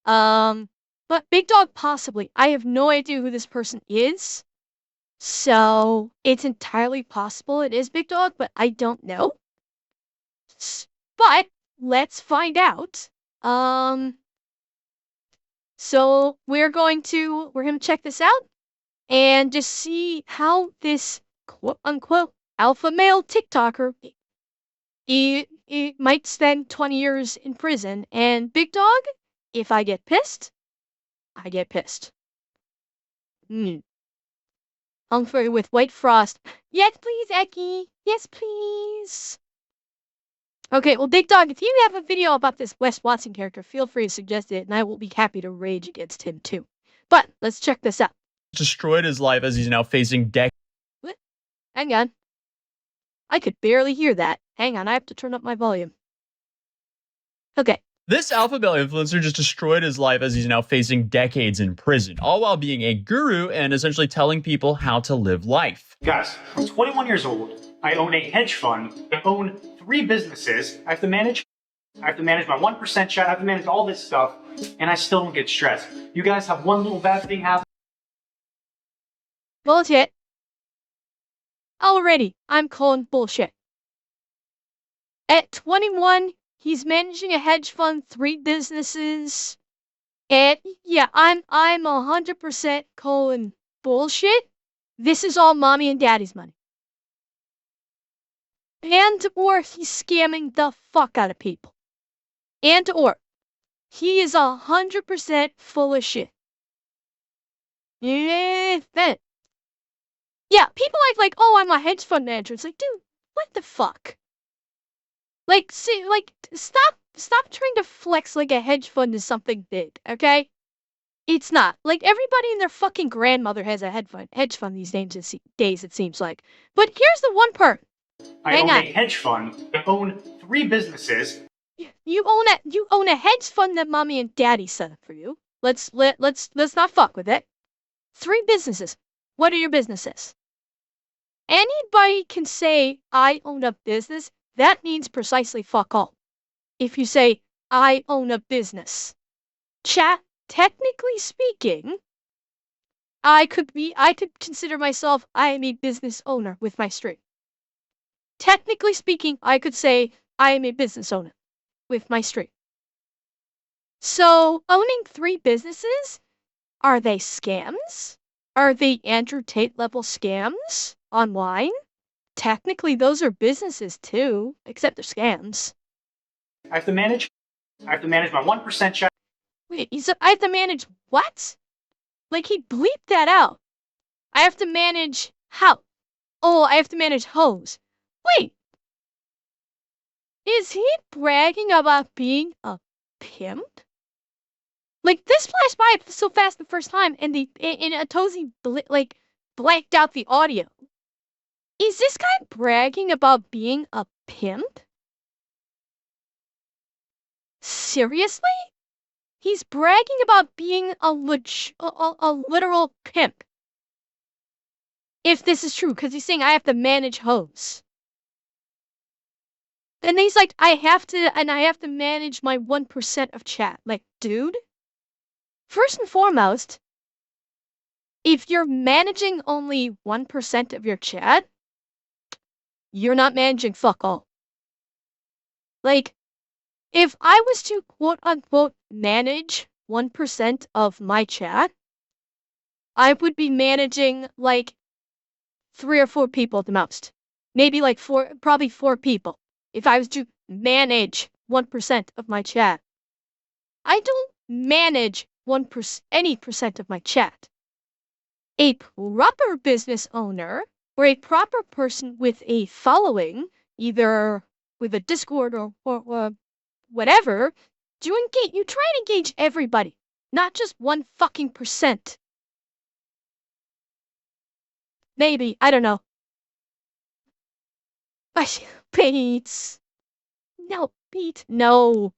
But Big Dog possibly. I have no idea who this person is. So it's entirely possible it is Big Dog, but I don't know. But let's find out. So we're gonna check this out and just see how this quote unquote alpha male TikToker it might spend 20 years in prison. And Big Dog, if I get pissed, I get pissed. Humphrey with white frost. Yes, please, Eki. Yes, please. Okay, well, Big Dog, if you have a video about this Wes Watson character, feel free to suggest it, and I will be happy to rage against him, too. But, let's check this out. Destroyed his life as he's now facing death. What? Hang on. I could barely hear that. Hang on, I have to turn up my volume. Okay. This alpha male influencer just destroyed his life as he's now facing decades in prison, all while being a guru and essentially telling people how to live life. Guys, I'm 21 years old. I own a hedge fund. I own 3 businesses. I have to manage my 1% chat. I have to manage all this stuff, and I still don't get stressed. You guys have one little bad thing happen. Bullshit. Already, I'm calling bullshit. At 21, he's managing a hedge fund, 3 businesses. And yeah, I'm 100% calling bullshit. This is all mommy and daddy's money. And or he's scamming the fuck out of people. And or he is 100% full of shit. Yeah, people like, oh, I'm a hedge fund manager. It's like, dude, what the fuck? Like, see, like, stop trying to flex like a hedge fund is something big, okay? It's not. Like, everybody and their fucking grandmother has a hedge fund these days, it seems like. But here's the one part. I own a hedge fund. I own 3 businesses. You own a hedge fund that mommy and daddy set up for you. Let's not fuck with it. 3 businesses. What are your businesses? Anybody can say I own a business. That means precisely fuck all. If you say I own a business. Chat, technically speaking, I could consider myself I am a business owner with my stream. Technically speaking, I could say I am a business owner with my stream. So, owning 3 businesses, are they scams? Are they Andrew Tate level scams online? Technically, those are businesses too, except they're scams. I have to manage my 1% chat. Wait, he said I have to manage what? Like, he bleeped that out. I have to manage how? Oh, I have to manage hoes. Wait. Is he bragging about being a pimp? Like, this flashed by so fast the first time, and Atozy blanked out the audio. Is this guy bragging about being a pimp? Seriously? He's bragging about being a literal pimp. If this is true, because he's saying I have to manage hoes. And he's like, I have to manage my 1% of chat. Like, dude, first and foremost, if you're managing only 1% of your chat, you're not managing fuck all. Like, if I was to quote unquote manage 1% of my chat, I would be managing like 3 or 4 people at the most. Maybe like probably 4 people. If I was to manage 1% of my chat. I don't manage any percent of my chat. A proper business owner or a proper person with a following, either with a Discord or whatever, you try and engage everybody, not just 1 fucking percent. Maybe, I don't know. Pete. No, Pete, no.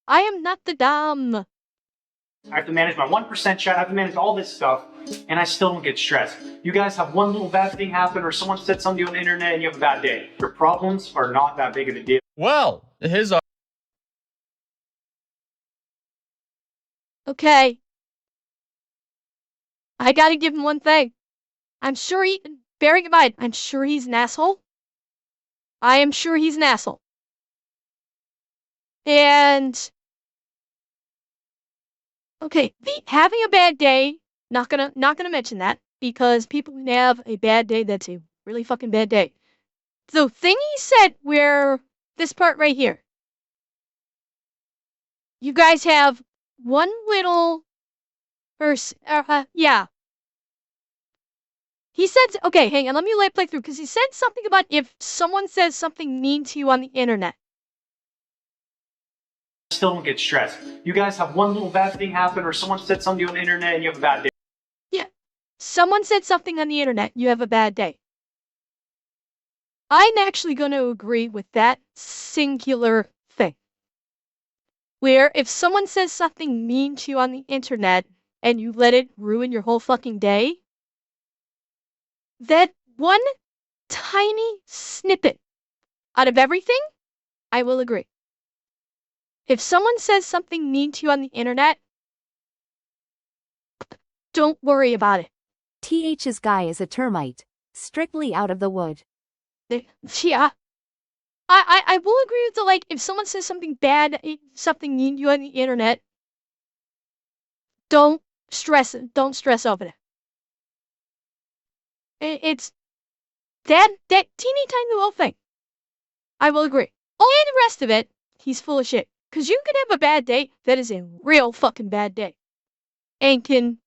I am not the dumb. I have to manage my 1% chat. I have to manage all this stuff, and I still don't get stressed. You guys have one little bad thing happen, or someone said something on the internet, and you have a bad day. Your problems are not that big of a deal. Well, his Okay, I gotta give him one thing. I'm sure bearing in mind, I'm sure he's an asshole. I am sure he's an asshole. And, okay, having a bad day, not gonna mention that, because people can have a bad day that's a really fucking bad day. The thing he said where, this part right here, you guys have one little yeah. He said, okay, hang on, let me play through, because he said something about if someone says something mean to you on the internet. Still don't get stressed. You guys have one little bad thing happen, or someone said something to you on the internet and you have a bad day. Yeah. Someone said something on the internet, you have a bad day. I'm actually going to agree with that singular thing. Where if someone says something mean to you on the internet and you let it ruin your whole fucking day, that one tiny snippet out of everything, I will agree. If someone says something mean to you on the internet, don't worry about it. TH's guy is a termite, strictly out of the wood. Yeah. I will agree with the, like, if someone says something bad, something mean to you on the internet, don't stress over it. It's that teeny tiny little thing. I will agree. Oh, and the rest of it, he's full of shit. Cause you can have a bad day that is a real fucking bad day. And can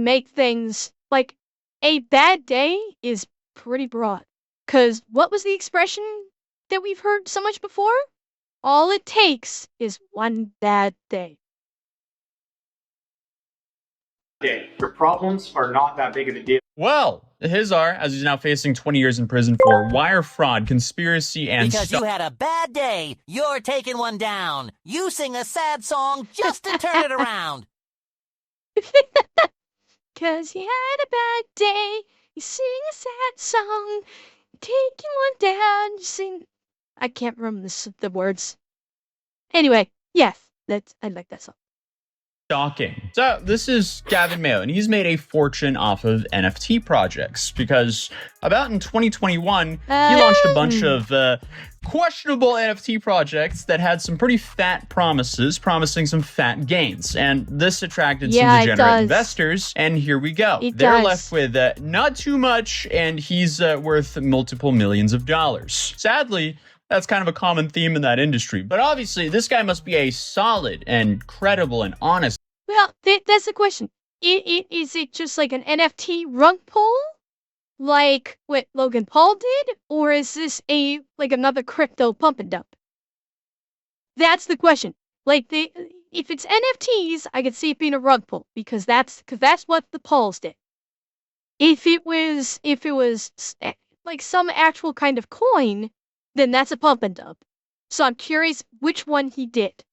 make things, like, a bad day is pretty broad. Cause what was the expression that we've heard so much before? All it takes is one bad day. Your problems are not that big of a deal. Well, his are, as he's now facing 20 years in prison for wire fraud, conspiracy, and Because you had a bad day, you're taking one down. You sing a sad song just to turn it around. Cause you had a bad day, you sing a sad song, taking one down, you sing. I can't remember the words. Anyway, yes, I like that song. stalking. So this is Gavin Mayo, and he's made a fortune off of NFT projects because about in 2021, he launched a bunch of questionable NFT projects that had some pretty fat promises, promising some fat gains. And this attracted some degenerate investors, and here we go. They're left with not too much, and he's worth multiple millions of dollars. Sadly, that's kind of a common theme in that industry. But obviously, this guy must be a solid and credible and honest. Well, that's the question. Is it just like an NFT rug pull, like what Logan Paul did? Or is this like another crypto pump and dump? That's the question. Like, if it's NFTs, I could see it being a rug pull, because that's what the Pauls did. If it was like some actual kind of coin, then that's a pump and dump. So I'm curious which one he did.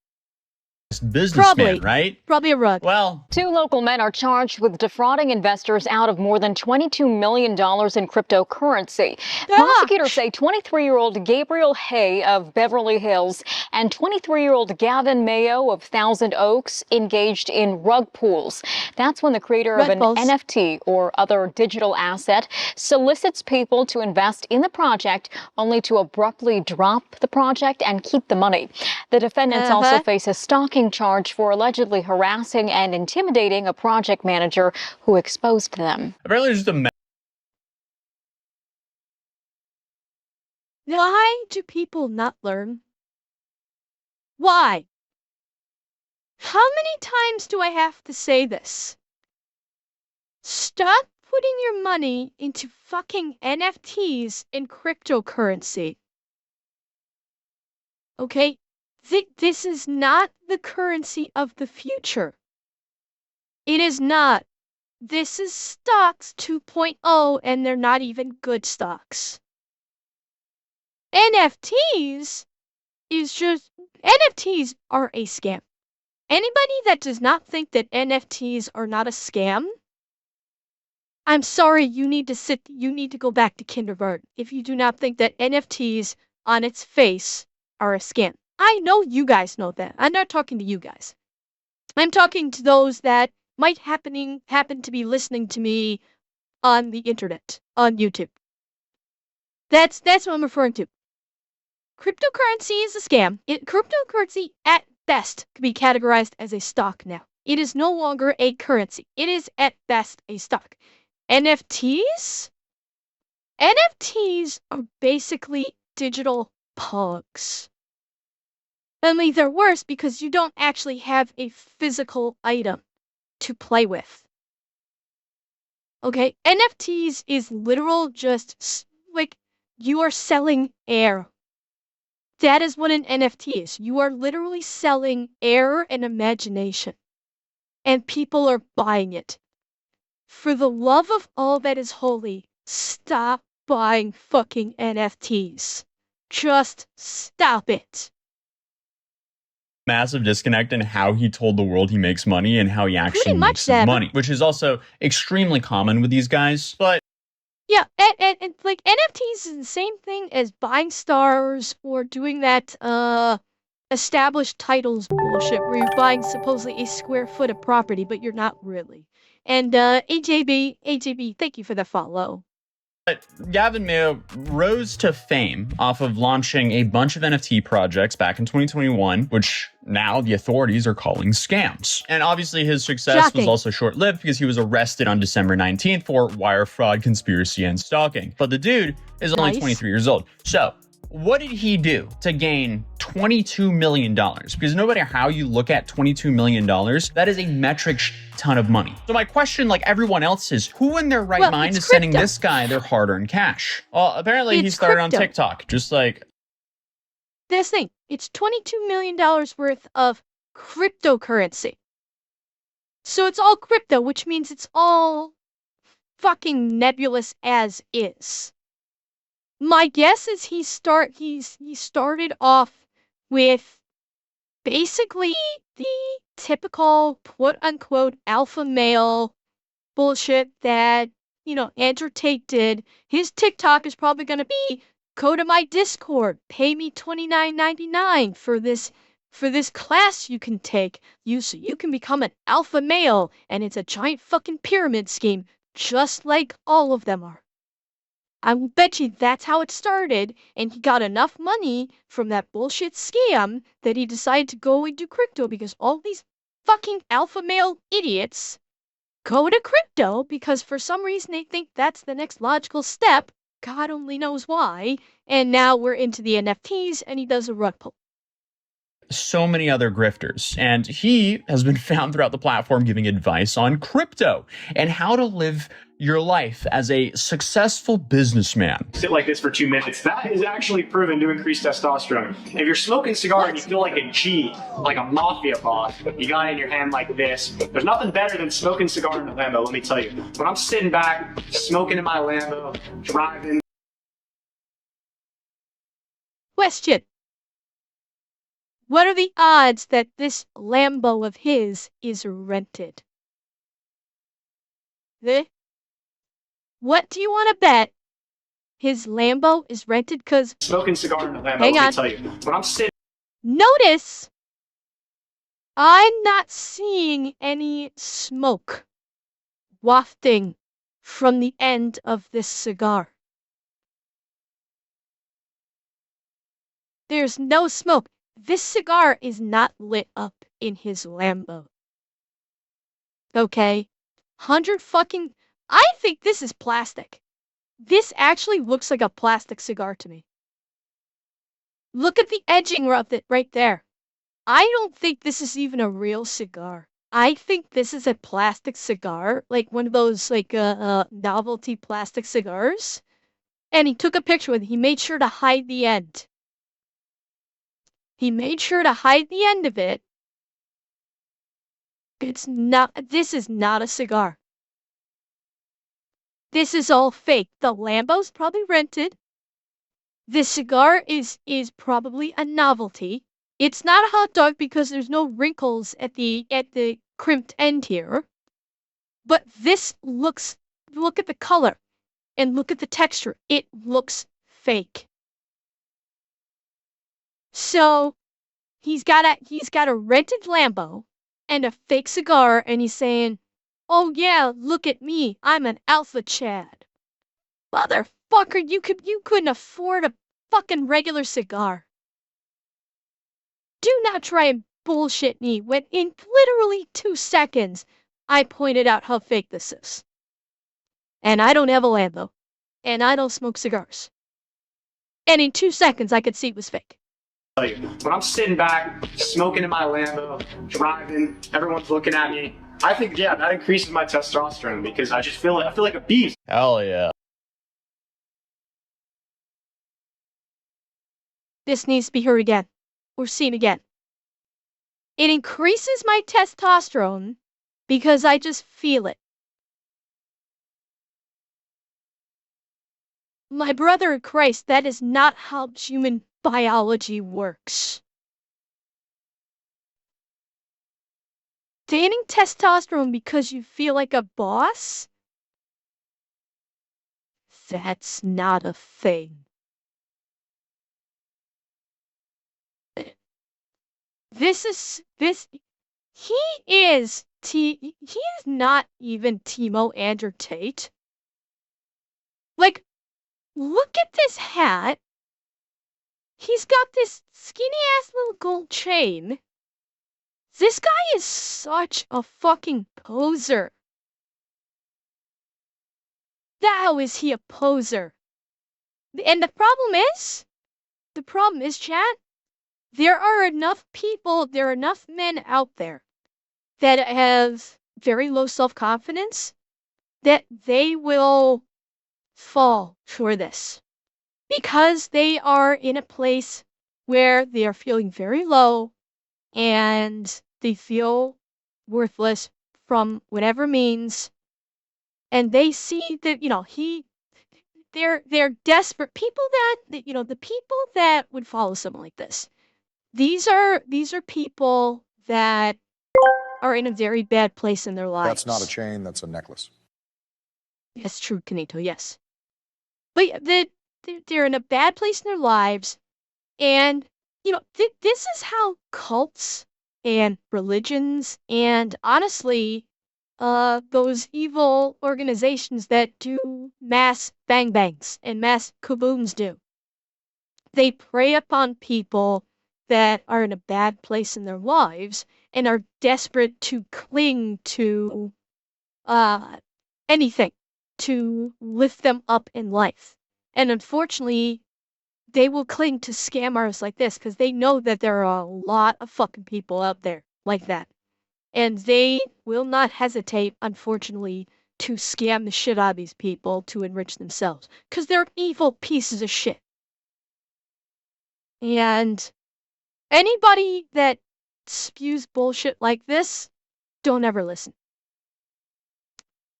Businessman, right? Probably a rug. Well, 2 local men are charged with defrauding investors out of more than $22 million in cryptocurrency. Prosecutors say 23-year-old Gabriel Hay of Beverly Hills and 23-year-old Gavin Mayo of Thousand Oaks engaged in rug pulls. That's when the creator of an NFT or other digital asset solicits people to invest in the project, only to abruptly drop the project and keep the money. The defendants also face a stalking charge for allegedly harassing and intimidating a project manager who exposed them. Apparently just a Why do people not learn? Why? How many times do I have to say this? Stop putting your money into fucking NFTs and cryptocurrency. Okay? This is not the currency of the future. It is not. This is stocks 2.0, and they're not even good stocks. NFTs are a scam. Anybody that does not think that NFTs are not a scam, I'm sorry, you need to go back to kindergarten if you do not think that NFTs on its face are a scam. I know you guys know that. I'm not talking to you guys. I'm talking to those that might happen to be listening to me on the internet, on YouTube. That's what I'm referring to. Cryptocurrency is a scam. Cryptocurrency, at best, can be categorized as a stock now. It is no longer a currency. It is, at best, a stock. NFTs? NFTs are basically digital pugs. Only they're worse because you don't actually have a physical item to play with. Okay? NFTs is literal just, like, you are selling air. That is what an NFT is. You are literally selling air and imagination. And people are buying it. For the love of all that is holy, stop buying fucking NFTs. Just stop it. Massive disconnect in how he told the world he makes money and how he actually makes his money, which is also extremely common with these guys. But yeah, and like NFTs is the same thing as buying stars or doing that established titles bullshit where you're buying supposedly a square foot of property, but you're not really. And AJB, thank you for the follow. But Gavin Mayo rose to fame off of launching a bunch of NFT projects back in 2021, which now the authorities are calling scams. And obviously his success was also short-lived because he was arrested on December 19th for wire fraud, conspiracy, and stalking. But the dude is only 23 years old. So what did he do to gain $22 million? Because no matter how you look at $22 million, that is a metric ton of money. So my question, like everyone else, is who in their right mind is sending this guy their hard-earned cash? Well, apparently he started on TikTok, just like... This thing, it's $22 million worth of cryptocurrency. So it's all crypto, which means it's all fucking nebulous as is. My guess is he started off with basically the typical quote-unquote alpha male bullshit that, you know, Andrew Tate did. His TikTok is probably going to be, go to my Discord, pay me $29.99 for this class you can take, so you can become an alpha male, and it's a giant fucking pyramid scheme, just like all of them are. I will bet you that's how it started, and he got enough money from that bullshit scam that he decided to go and do crypto because all these fucking alpha male idiots go to crypto because for some reason they think that's the next logical step. God only knows why. And now we're into the NFTs and he does a rug pull. So many other grifters, and he has been found throughout the platform giving advice on crypto and how to live your life as a successful businessman. Sit like this for 2 minutes. That is actually proven to increase testosterone. If you're smoking cigar and you feel like a G, like a mafia boss, you got it in your hand like this, there's nothing better than smoking cigar in a Lambo, let me tell you. When I'm sitting back, smoking in my Lambo, driving. Question. What are the odds that this Lambo of his is rented? What do you want to bet? His Lambo is rented because... Smoking cigar in a Lambo, hang let on. me tell you. When I'm sitting... Notice, I'm not seeing any smoke wafting from the end of this cigar. There's no smoke. This cigar is not lit up in his Lambo. Okay? 100 fucking... I think this is plastic. This actually looks like a plastic cigar to me. Look at the edging of it right there. I don't think this is even a real cigar. I think this is a plastic cigar, like one of those like novelty plastic cigars. And he took a picture with it. He made sure to hide the end. He made sure to hide the end of it. This is not a cigar. This is all fake. The Lambo's probably rented. This cigar is probably a novelty. It's not a hot dog because there's no wrinkles at the crimped end here. But this looks, look at the color and look at the texture. It looks fake. So he's got a rented Lambo and a fake cigar, and he's saying, "Oh yeah, look at me, I'm an alpha Chad." Motherfucker, you couldn't afford a fucking regular cigar. Do not try and bullshit me when in literally 2 seconds I pointed out how fake this is. And I don't have a Lambo. And I don't smoke cigars. And in 2 seconds I could see it was fake. When I'm sitting back, smoking in my Lambo, driving, everyone's looking at me, I think, yeah, that increases my testosterone because I feel like a beast. Hell yeah. This needs to be heard again. Or seen again. It increases my testosterone because I just feel it. My brother in Christ, that is not how human biology works. Gaining testosterone because you feel like a boss? That's not a thing. He is not even Timo Andrew Tate. Like, look at this hat. He's got this skinny ass little gold chain. This guy is such a fucking poser. How is he a poser? And the problem is, chat, there are enough men out there that have very low self-confidence that they will fall for this because they are in a place where they are feeling very low and they feel worthless from whatever means, and they see that, they're desperate people that, the people that would follow someone like this. These are people that are in a very bad place in their lives. That's not a chain, that's a necklace. That's true, Kanito, yes. But they're in a bad place in their lives, and, this is how cults and religions and, honestly, those evil organizations that do mass bang-bangs and mass kabooms do. They prey upon people that are in a bad place in their lives and are desperate to cling to anything to lift them up in life. And unfortunately, they will cling to scam artists like this because they know that there are a lot of fucking people out there like that. And they will not hesitate, unfortunately, to scam the shit out of these people to enrich themselves because they're evil pieces of shit. And anybody that spews bullshit like this, don't ever listen.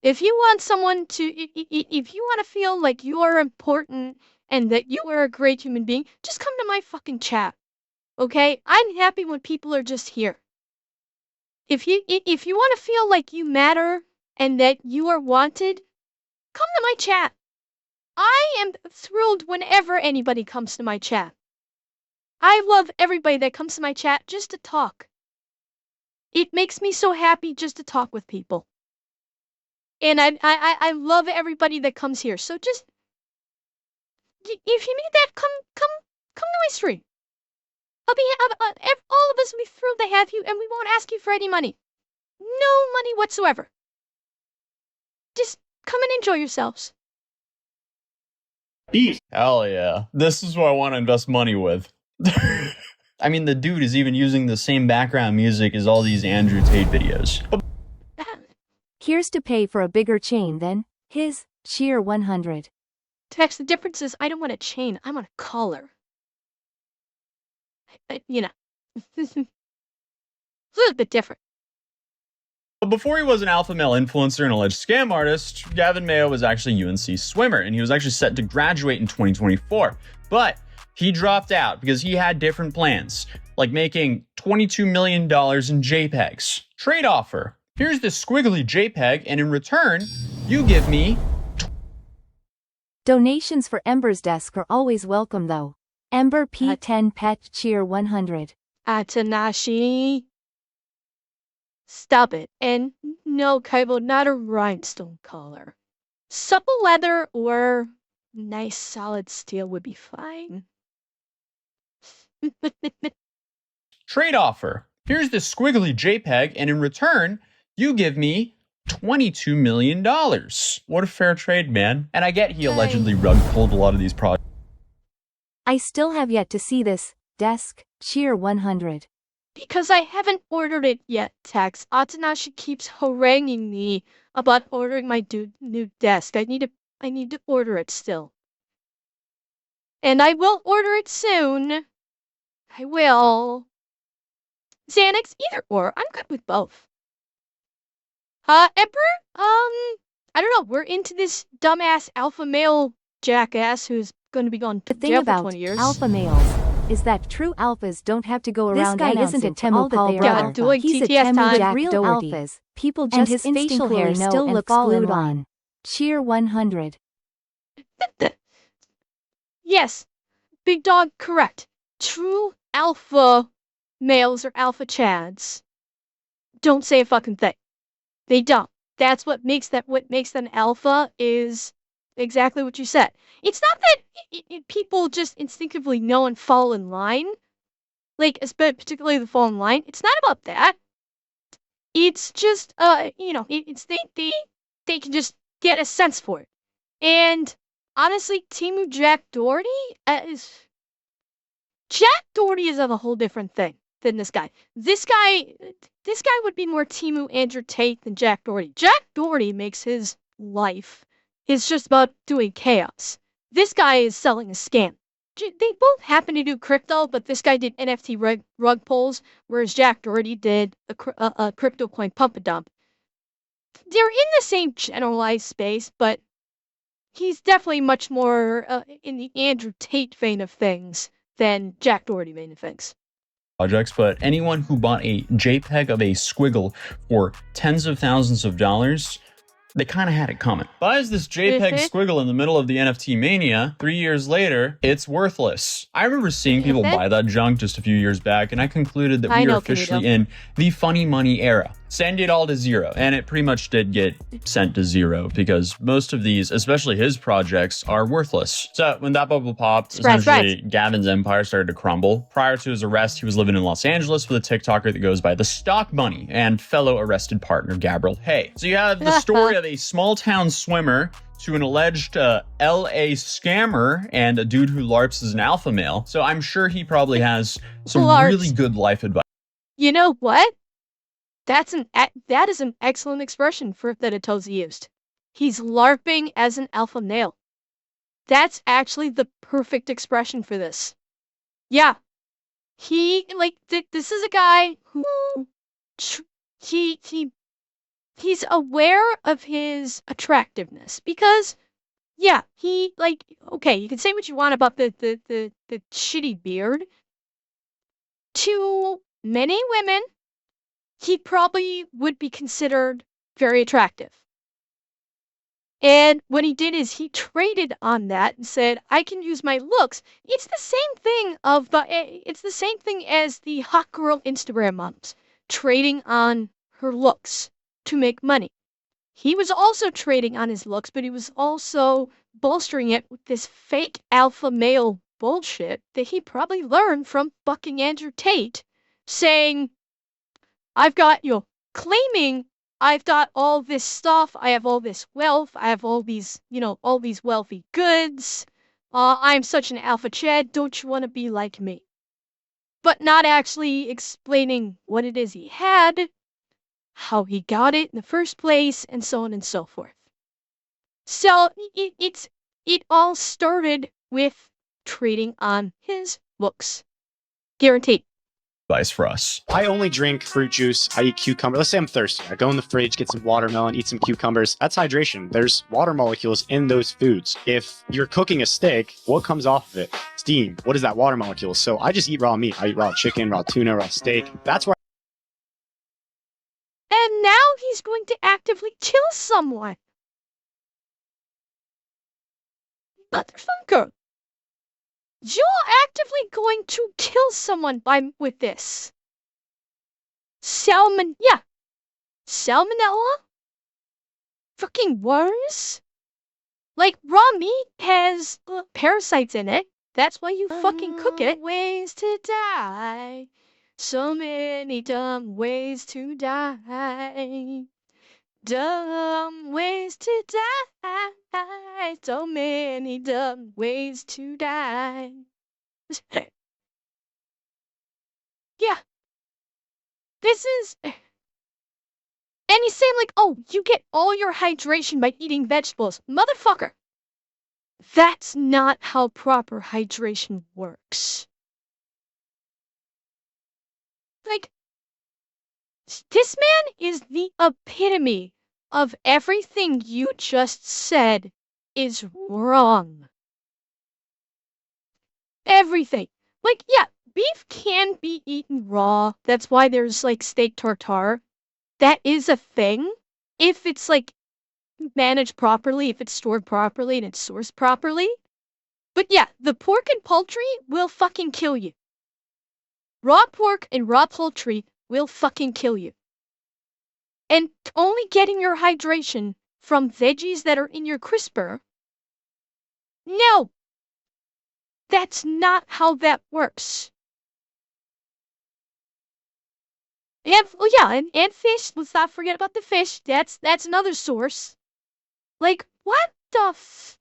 If you want someone to, if you want to feel like you are important and that you are a great human being, just come to my fucking chat. Okay? I'm happy when people are just here. If you want to feel like you matter and that you are wanted, come to my chat. I am thrilled whenever anybody comes to my chat. I love everybody that comes to my chat just to talk. It makes me so happy just to talk with people. And I love everybody that comes here. So just, if you need that, come to my stream. I'll be, all of us will be thrilled to have you, and we won't ask you for any money. No money whatsoever. Just come and enjoy yourselves. Beast. Hell yeah. This is what I want to invest money with. I mean, the dude is even using the same background music as all these Andrew Tate videos. Here's to pay for a bigger chain than his sheer 100. Tex, the difference is I don't want a chain, I want a collar. It's a little bit different. But before he was an alpha male influencer and alleged scam artist, Gavin Mayo was actually a UNC swimmer, and he was actually set to graduate in 2024. But he dropped out because he had different plans, like making $22 million in JPEGs. Trade offer. Here's this squiggly JPEG, and in return, you give me... Donations for Ember's desk are always welcome though. Ember P10 Pet Cheer 100. Atanashi. Stop it. And no, Kaibo, not a rhinestone collar. Supple leather or nice solid steel would be fine. Trade offer. Here's this squiggly JPEG, and in return, you give me $22 million. What a fair trade, man. And I get he allegedly rug pulled a lot of these projects. I still have yet to see this desk, cheer 100. Because I haven't ordered it yet, Tex. Atanashi keeps haranguing me about ordering my new desk. I need to order it still. And I will order it soon. I will. Xanax, either or. I'm good with both. Emperor? I don't know. We're into this dumbass alpha male jackass who's going to be gone The to thing jail for about 20 years. alpha males is that true alphas don't have to go around guy announcing isn't a to all that they Temu are Paul alpha. doing He's a TTS Temu time. Jack Real Doherty. alphas. People And just his facial instinctually hair know still and looks fall in glued line. on. Cheer 100. Yes, Big Dog, correct. True alpha males or alpha chads don't say a fucking thing. They don't. That's what makes them alpha is exactly what you said. It's not that people just instinctively know and fall in line, like particularly the fall in line. It's not about that. It's just it's they can just get a sense for it. And honestly, Timu Jack Doherty Jack Doherty is of a whole different thing than this guy. This guy would be more Timu Andrew Tate than Jack Doherty. Jack Doherty makes his life is just about doing chaos. This guy is selling a scam. They both happen to do crypto, but this guy did NFT rug pulls, whereas Jack Doherty did a crypto coin pump and dump. They're in the same generalized space, but he's definitely much more in the Andrew Tate vein of things than Jack Doherty vein of things. Projects, but anyone who bought a JPEG of a squiggle for tens of thousands of dollars, they kind of had it coming. Buys this JPEG squiggle in the middle of the NFT mania. 3 years later, it's worthless. I remember seeing people buy that junk just a few years back, and I concluded that we are officially in the funny money era. Send it all to zero. And it pretty much did get sent to zero because most of these, especially his projects, are worthless. So when that bubble popped, essentially Gavin's empire started to crumble. Prior to his arrest, he was living in Los Angeles with a TikToker that goes by the Stock Bunny and fellow arrested partner Gabriel Hay. So you have the story of a small town swimmer to an alleged LA scammer and a dude who LARPs as an alpha male. So I'm sure he probably has some really good life advice. You know what? That is an excellent expression for that Atozy used. He's LARPing as an alpha male. That's actually the perfect expression for this. Yeah. He this is a guy who he's aware of his attractiveness because yeah, he okay, you can say what you want about the shitty beard. To many women, he probably would be considered very attractive. And what he did is he traded on that and said, I can use my looks. It's the same thing as the hot girl Instagram models, trading on her looks to make money. He was also trading on his looks, but he was also bolstering it with this fake alpha male bullshit that he probably learned from fucking Andrew Tate, saying, claiming I've got all this stuff, I have all this wealth, I have all these, all these wealthy goods. I'm such an alpha chad, don't you want to be like me? But not actually explaining what it is he had, how he got it in the first place, and so on and so forth. So it all started with trading on his looks. Guaranteed. Advice for us. I only drink fruit juice. I eat cucumber. Let's say I'm thirsty. I go in the fridge, get some watermelon, eat some cucumbers. That's hydration. There's water molecules in those foods. If you're cooking a steak, what comes off of it? Steam. What is that water molecule? So I just eat raw meat. I eat raw chicken, raw tuna, raw steak. That's why. And now he's going to actively kill someone. Motherfucker. You're actively going to kill someone with this. Salmon, yeah. salmonella? Fucking worms? Like, raw meat has parasites in it. That's why you fucking cook it. Ways to die. So many dumb ways to die. Dumb ways to die. So many dumb ways to die. Yeah. This is... And he's saying like, oh, you get all your hydration by eating vegetables. Motherfucker. That's not how proper hydration works. Like, this man is the epitome of everything you just said is wrong. Everything. Like, yeah, beef can be eaten raw. That's why there's like steak tartare. That is a thing. If it's like managed properly, if it's stored properly and it's sourced properly. But yeah, the pork and poultry will fucking kill you. Raw pork and raw poultry will fucking kill you. And only getting your hydration from veggies that are in your crisper. No! That's not how that works. And, oh yeah, and fish. Let's not forget about the fish. That's another source. Like, what the f...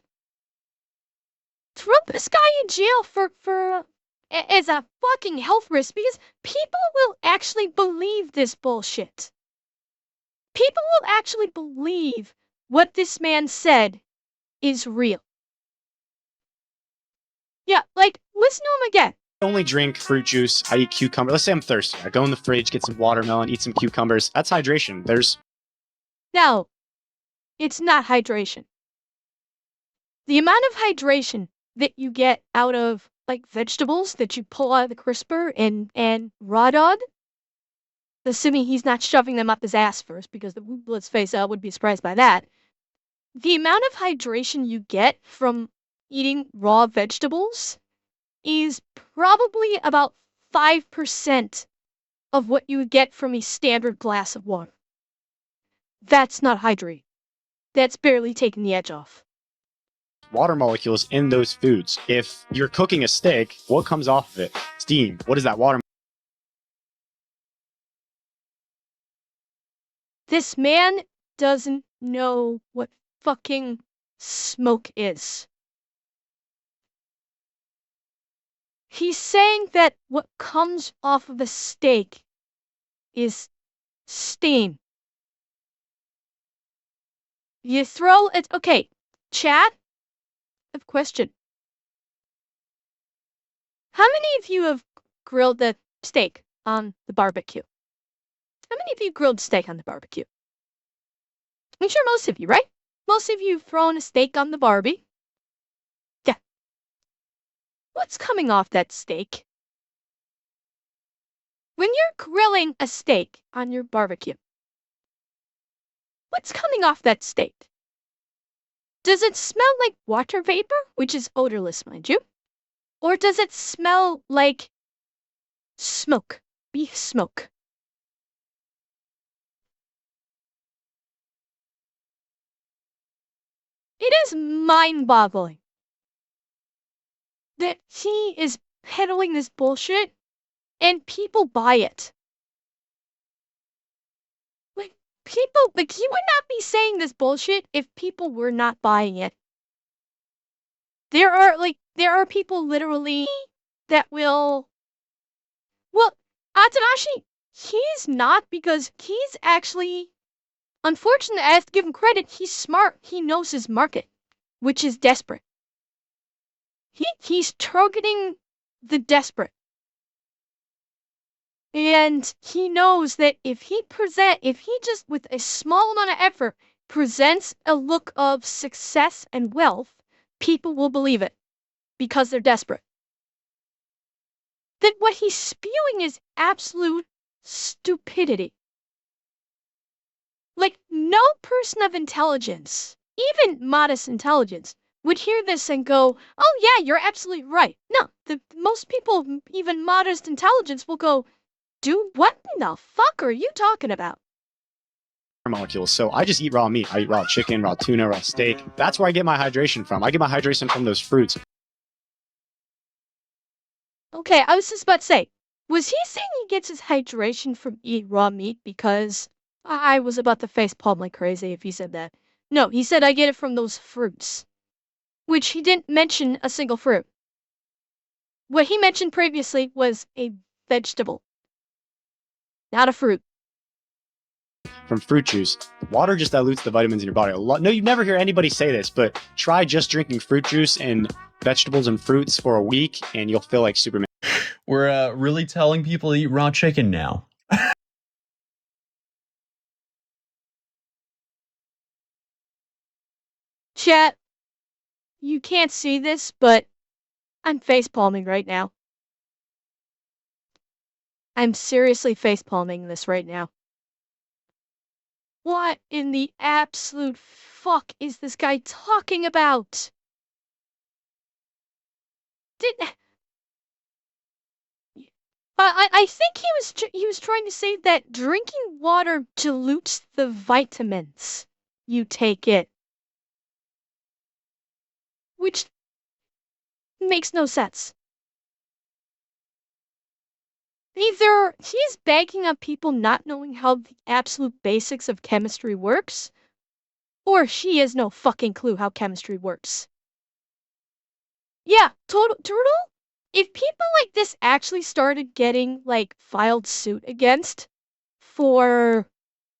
Throw this guy in jail for as a fucking health risk because people will actually believe this bullshit. People will actually believe what this man said is real. Yeah, like, listen to him again. Only drink fruit juice. I eat cucumber. Let's say I'm thirsty. I go in the fridge, get some watermelon, eat some cucumbers. That's hydration. No, it's not hydration. The amount of hydration that you get out of like vegetables that you pull out of the crisper and raw dog, assuming he's not shoving them up his ass first, because let's face it, I would be surprised by that. The amount of hydration you get from eating raw vegetables is probably about 5% of what you would get from a standard glass of water. That's not hydrate. That's barely taking the edge off. Water molecules in those foods. If you're cooking a steak, what comes off of it? Steam. What is that water? This man doesn't know what fucking smoke is. He's saying that what comes off of a steak is steam. You throw it... Okay, chat, I have a question. How many of you have grilled the steak on the barbecue? How many of you grilled steak on the barbecue? I'm sure most of you, right? Most of you have thrown a steak on the barbie. Yeah. What's coming off that steak? When you're grilling a steak on your barbecue, what's coming off that steak? Does it smell like water vapor, which is odorless, mind you? Or does it smell like smoke, beef smoke? It is mind-boggling that he is peddling this bullshit and people buy it. Like, people, like, he would not be saying this bullshit if people were not buying it. There are people literally that will... Well, Atanashi, he's not, because he's actually... Unfortunately, I have to give him credit, he's smart. He knows his market, which is desperate. He's targeting the desperate. And he knows that if he just with a small amount of effort presents a look of success and wealth, people will believe it because they're desperate. That what he's spewing is absolute stupidity. Like, no person of intelligence, even modest intelligence, would hear this and go, oh yeah, you're absolutely right. No, most people, even modest intelligence, will go, dude, what in the fuck are you talking about? molecules. So I just eat raw meat. I eat raw chicken, raw tuna, raw steak. That's where I get my hydration from. I get my hydration from those fruits. Okay, I was just about to say, was he saying he gets his hydration from eating raw meat? Because I was about to facepalm like crazy if he said that. No, he said I get it from those fruits. Which he didn't mention a single fruit. What he mentioned previously was a vegetable, not a fruit. From fruit juice. Water just dilutes the vitamins in your body a lot. No, you never hear anybody say this, but try just drinking fruit juice and vegetables and fruits for a week and you'll feel like Superman. We're really telling people to eat raw chicken now. Chat, you can't see this, but I'm facepalming right now. I'm seriously facepalming this right now. What in the absolute fuck is this guy talking about? I think he was trying to say that drinking water dilutes the vitamins you take it, which makes no sense. Either he's backing up people not knowing how the absolute basics of chemistry works, or she has no fucking clue how chemistry works. Yeah, Turtle? If people like this actually started getting, like, filed suit against for,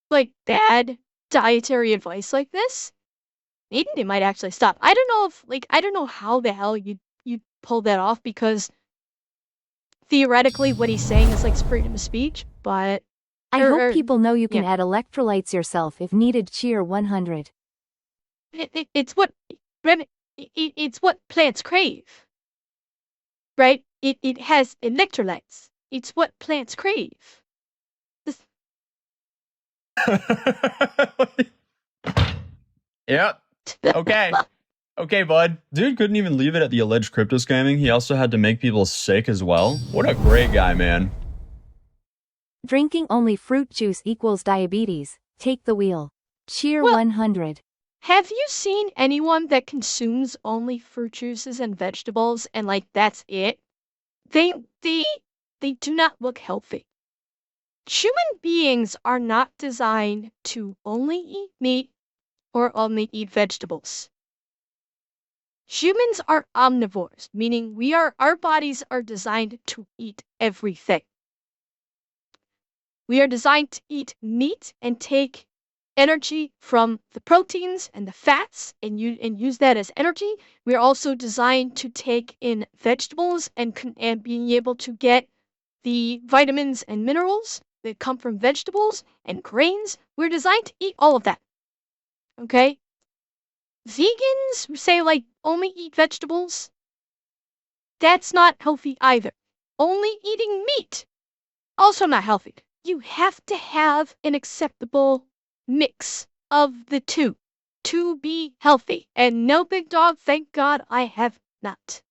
like, bad dietary advice like this, maybe they might actually stop. I don't know if, like, I don't know how the hell you'd pull that off, because theoretically what he's saying is, like, freedom of speech, but... I hope people know you can add electrolytes yourself if needed. Cheer 100. It's what... It's what plants crave. Right? It has electrolytes. It's what plants crave. Yep. Okay. Okay, bud. Dude couldn't even leave it at the alleged crypto scamming. He also had to make people sick as well. What a great guy, man. Drinking only fruit juice equals diabetes. Take the wheel. Cheer 100. Have you seen anyone that consumes only fruit juices and vegetables and, like, that's it? They do not look healthy. Human beings are not designed to only eat meat or only eat vegetables. Humans are omnivores, meaning our bodies are designed to eat everything. We are designed to eat meat and take energy from the proteins and the fats and use that as energy. We're also designed to take in vegetables and being able to get the vitamins and minerals that come from vegetables and grains. We're designed to eat all of that. Okay? Vegans who say, like, only eat vegetables, that's not healthy either. Only eating meat, also not healthy. You have to have an acceptable mix of the two to be healthy. And no, big dog, thank God I have not.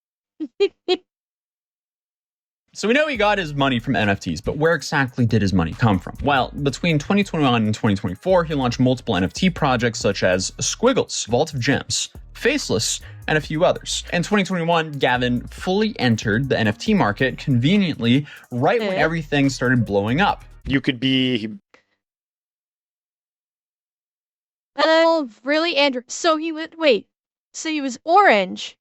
So we know he got his money from NFTs, but where exactly did his money come from? Well, between 2021 and 2024, he launched multiple NFT projects such as Squiggles, Vault of Gems, Faceless, and a few others. In 2021, Gavin fully entered the NFT market conveniently right when everything started blowing up. You could be... Oh, really, Andrew? So he would... Wait. So he was orange.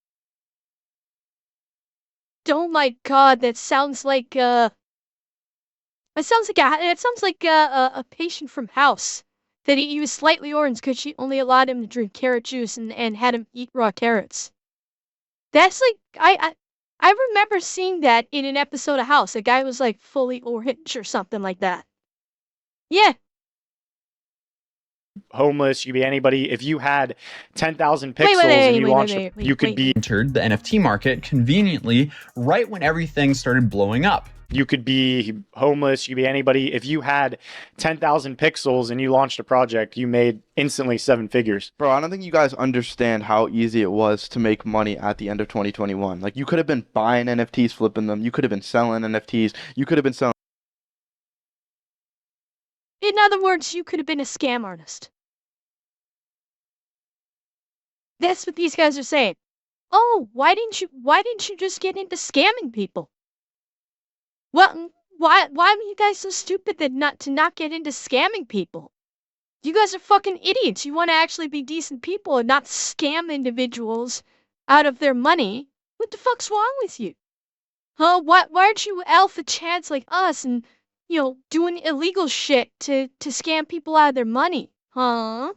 Oh my God, that sounds like a patient from House. That he was slightly orange because she only allowed him to drink carrot juice and had him eat raw carrots. That's like I remember seeing that in an episode of House. A guy was like fully orange or something like that. Yeah. Homeless, you could be anybody. If you had 10,000 pixels and you launched, you could be... Entered the NFT market conveniently right when everything started blowing up. You could be homeless, you could be anybody. If you had 10,000 pixels and you launched a project, you made instantly 7 figures. Bro, I don't think you guys understand how easy it was to make money at the end of 2021. Like, you could have been buying NFTs, flipping them. You could have been selling NFTs. You could have been selling... In other words, you could have been a scam artist. That's what these guys are saying. Oh, why didn't you just get into scamming people? Well, why are you guys so stupid that not get into scamming people? You guys are fucking idiots. You want to actually be decent people and not scam individuals out of their money. What the fuck's wrong with you? Huh? Why aren't you alpha chads like us and, doing illegal shit to scam people out of their money? Huh?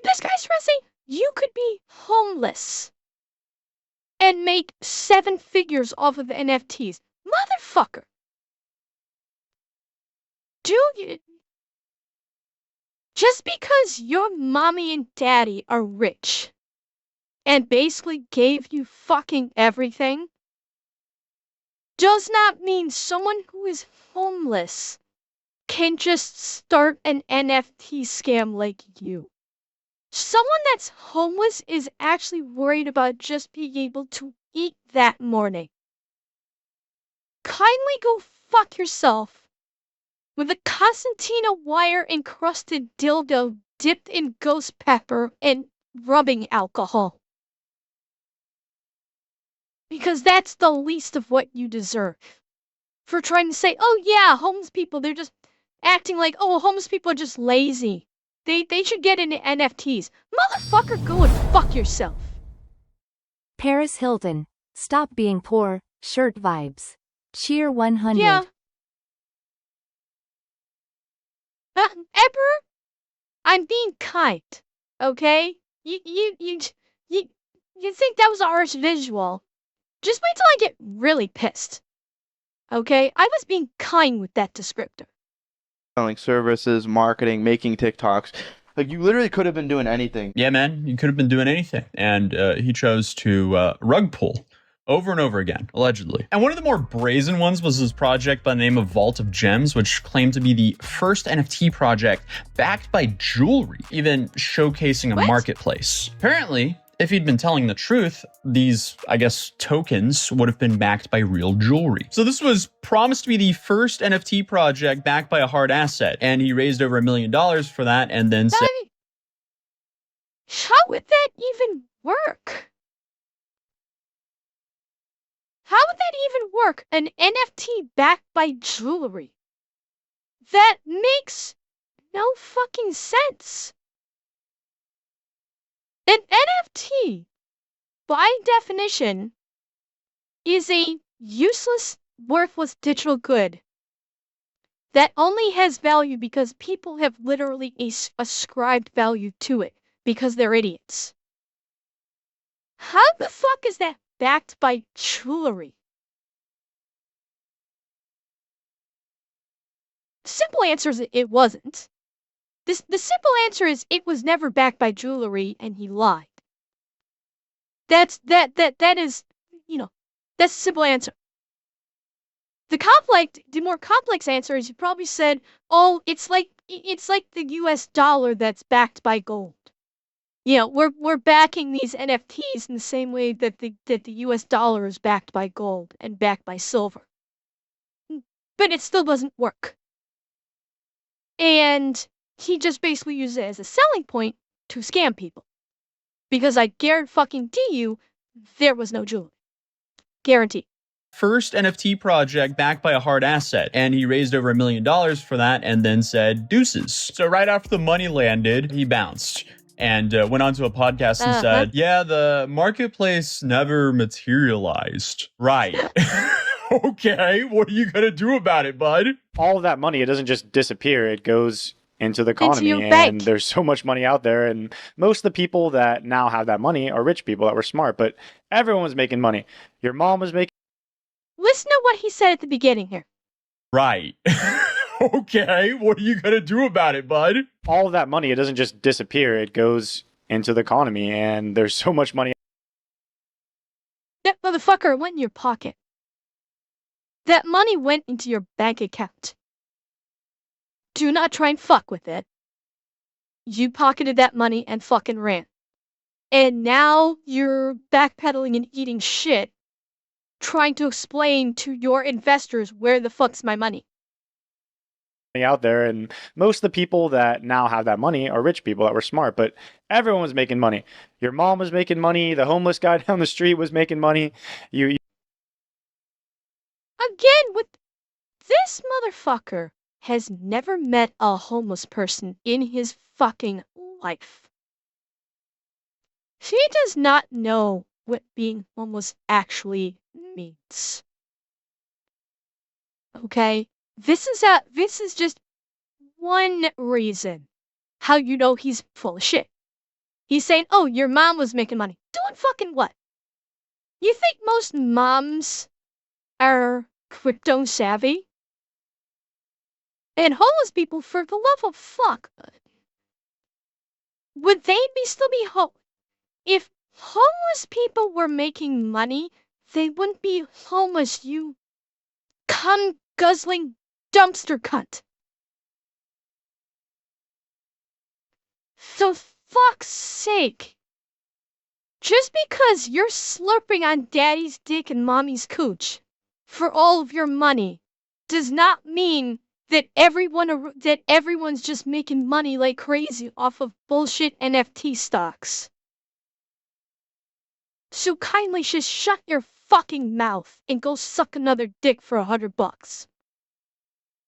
This guy's saying you could be homeless and make 7 figures off of NFTs. Motherfucker. Just because your mommy and daddy are rich and basically gave you fucking everything does not mean someone who is homeless can just start an NFT scam like you. Someone that's homeless is actually worried about just being able to eat that morning. Kindly go fuck yourself with a concertina wire encrusted dildo dipped in ghost pepper and rubbing alcohol. Because that's the least of what you deserve. For trying to say, oh yeah, homeless people, they're just acting like, oh, homeless people are just lazy. They should get into NFTs. Motherfucker, go and fuck yourself. Paris Hilton, stop being poor, shirt vibes. Cheer 100. Yeah. Emperor, I'm being kind, okay? You think that was a harsh visual. Just wait till I get really pissed. Okay? I was being kind with that descriptor. Selling services, marketing, making TikToks. Like, you literally could have been doing anything. Yeah, man, you could have been doing anything. And he chose to rug pull over and over again, allegedly. And one of the more brazen ones was his project by the name of Vault of Gems, which claimed to be the first NFT project backed by jewelry, even showcasing a marketplace. Apparently, if he'd been telling the truth, these, I guess, tokens would have been backed by real jewelry. So this was promised to be the first NFT project backed by a hard asset, and he raised over $1 million for that and then said, how would that even work? How would that even work? An NFT backed by jewelry? That makes no fucking sense. An NFT, by definition, is a useless, worthless digital good that only has value because people have literally ascribed value to it because they're idiots. How the fuck is that backed by jewelry? The simple answer is it wasn't. The simple answer is it was never backed by jewelry and he lied. That is, that's the simple answer. The more complex answer is you probably said, oh, it's like the US dollar that's backed by gold. We're backing these NFTs in the same way that the US dollar is backed by gold and backed by silver. But it still doesn't work. And he just basically used it as a selling point to scam people. Because I guarantee you, there was no jewelry. Guaranteed. First NFT project backed by a hard asset, and he raised over $1 million for that and then said deuces. So right after the money landed, he bounced and went onto a podcast and said, yeah, the marketplace never materialized. Right. Okay, what are you gonna do about it, bud? All of that money, it doesn't just disappear. It goes into the economy, and bank. There's so much money out there, and most of the people that now have that money are rich people that were smart, but everyone was making money. Your mom was making. Listen to what he said at the beginning here. Right. Okay, what are you gonna do about it, bud? All of that money, it doesn't just disappear. It goes into the economy, and there's so much money. That motherfucker went in your pocket. That money went into your bank account. Do not try and fuck with it. You pocketed that money and fucking ran. And now you're backpedaling and eating shit, trying to explain to your investors where the fuck's my money. out there, and most of the people that now have that money are rich people that were smart, but everyone was making money. Your mom was making money, the homeless guy down the street was making money. You Again, with this motherfucker has never met a homeless person in his fucking life. She does not know what being homeless actually means. Okay? This is just one reason how you know he's full of shit. He's saying, "Oh, your mom was making money." Doing fucking what? You think most moms are crypto savvy? And homeless people, for the love of fuck, would they still be if homeless people were making money? They wouldn't be homeless, you cum guzzling dumpster cunt. So fuck's sake. Just because you're slurping on daddy's dick and mommy's cooch for all of your money does not mean that everyone's just making money like crazy off of bullshit NFT stocks. So kindly just shut your fucking mouth and go suck another dick for $100.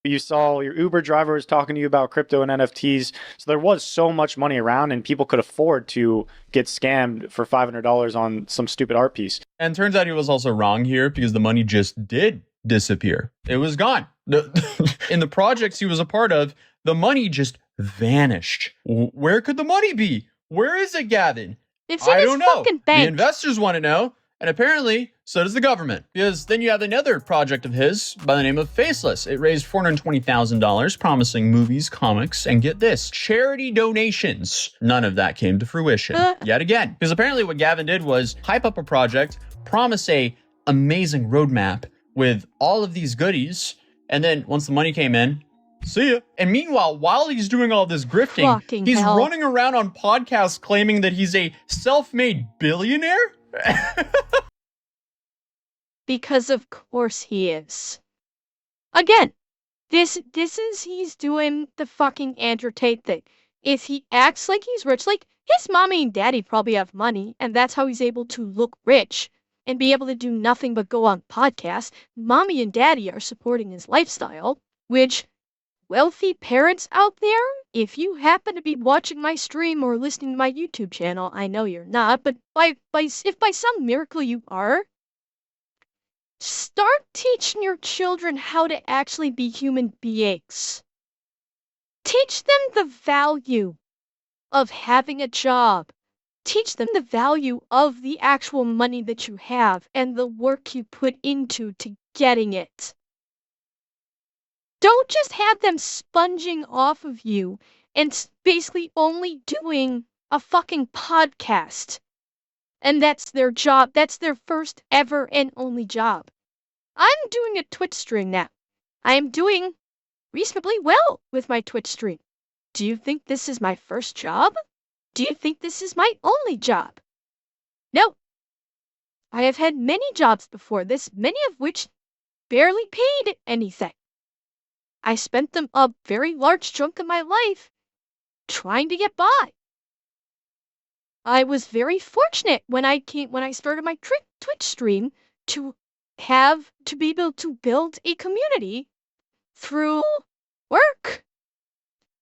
you saw your Uber driver was talking to you about crypto and NFTs. So there was so much money around, and people could afford to get scammed for $500 on some stupid art piece. And turns out he was also wrong here because the money just did disappear. It was gone. In the projects he was a part of, the money just vanished. Where could the money be? Where is it, Gavin? It's in his fucking bank. The investors want to know. And apparently, so does the government. Because then you have another project of his by the name of Faceless. It raised $420,000, promising movies, comics, and get this, charity donations. None of that came to fruition, yet again. Because apparently what Gavin did was hype up a project, promise a amazing roadmap with all of these goodies, and then once the money came in, see ya. And meanwhile, while he's doing all this grifting, he's running around on podcasts claiming that he's a self-made billionaire? Because of course he is. Again, this is he's doing the fucking Andrew Tate thing. If he acts like he's rich, like his mommy and daddy probably have money, and that's how he's able to look rich and be able to do nothing but go on podcasts. Mommy and daddy are supporting his lifestyle, which wealthy parents out there, if you happen to be watching my stream or listening to my YouTube channel, I know you're not, but if by some miracle you are, start teaching your children how to actually be human beings. Teach them the value of having a job. Teach them the value of the actual money that you have and the work you put into getting it. Don't just have them sponging off of you and basically only doing a fucking podcast. And that's their job. That's their first ever and only job. I'm doing a Twitch stream now. I am doing reasonably well with my Twitch stream. Do you think this is my first job? Do you think this is my only job? No. I have had many jobs before this, many of which barely paid anything. I spent a very large chunk of my life trying to get by. I was very fortunate when I started my Twitch stream to be able to build a community through work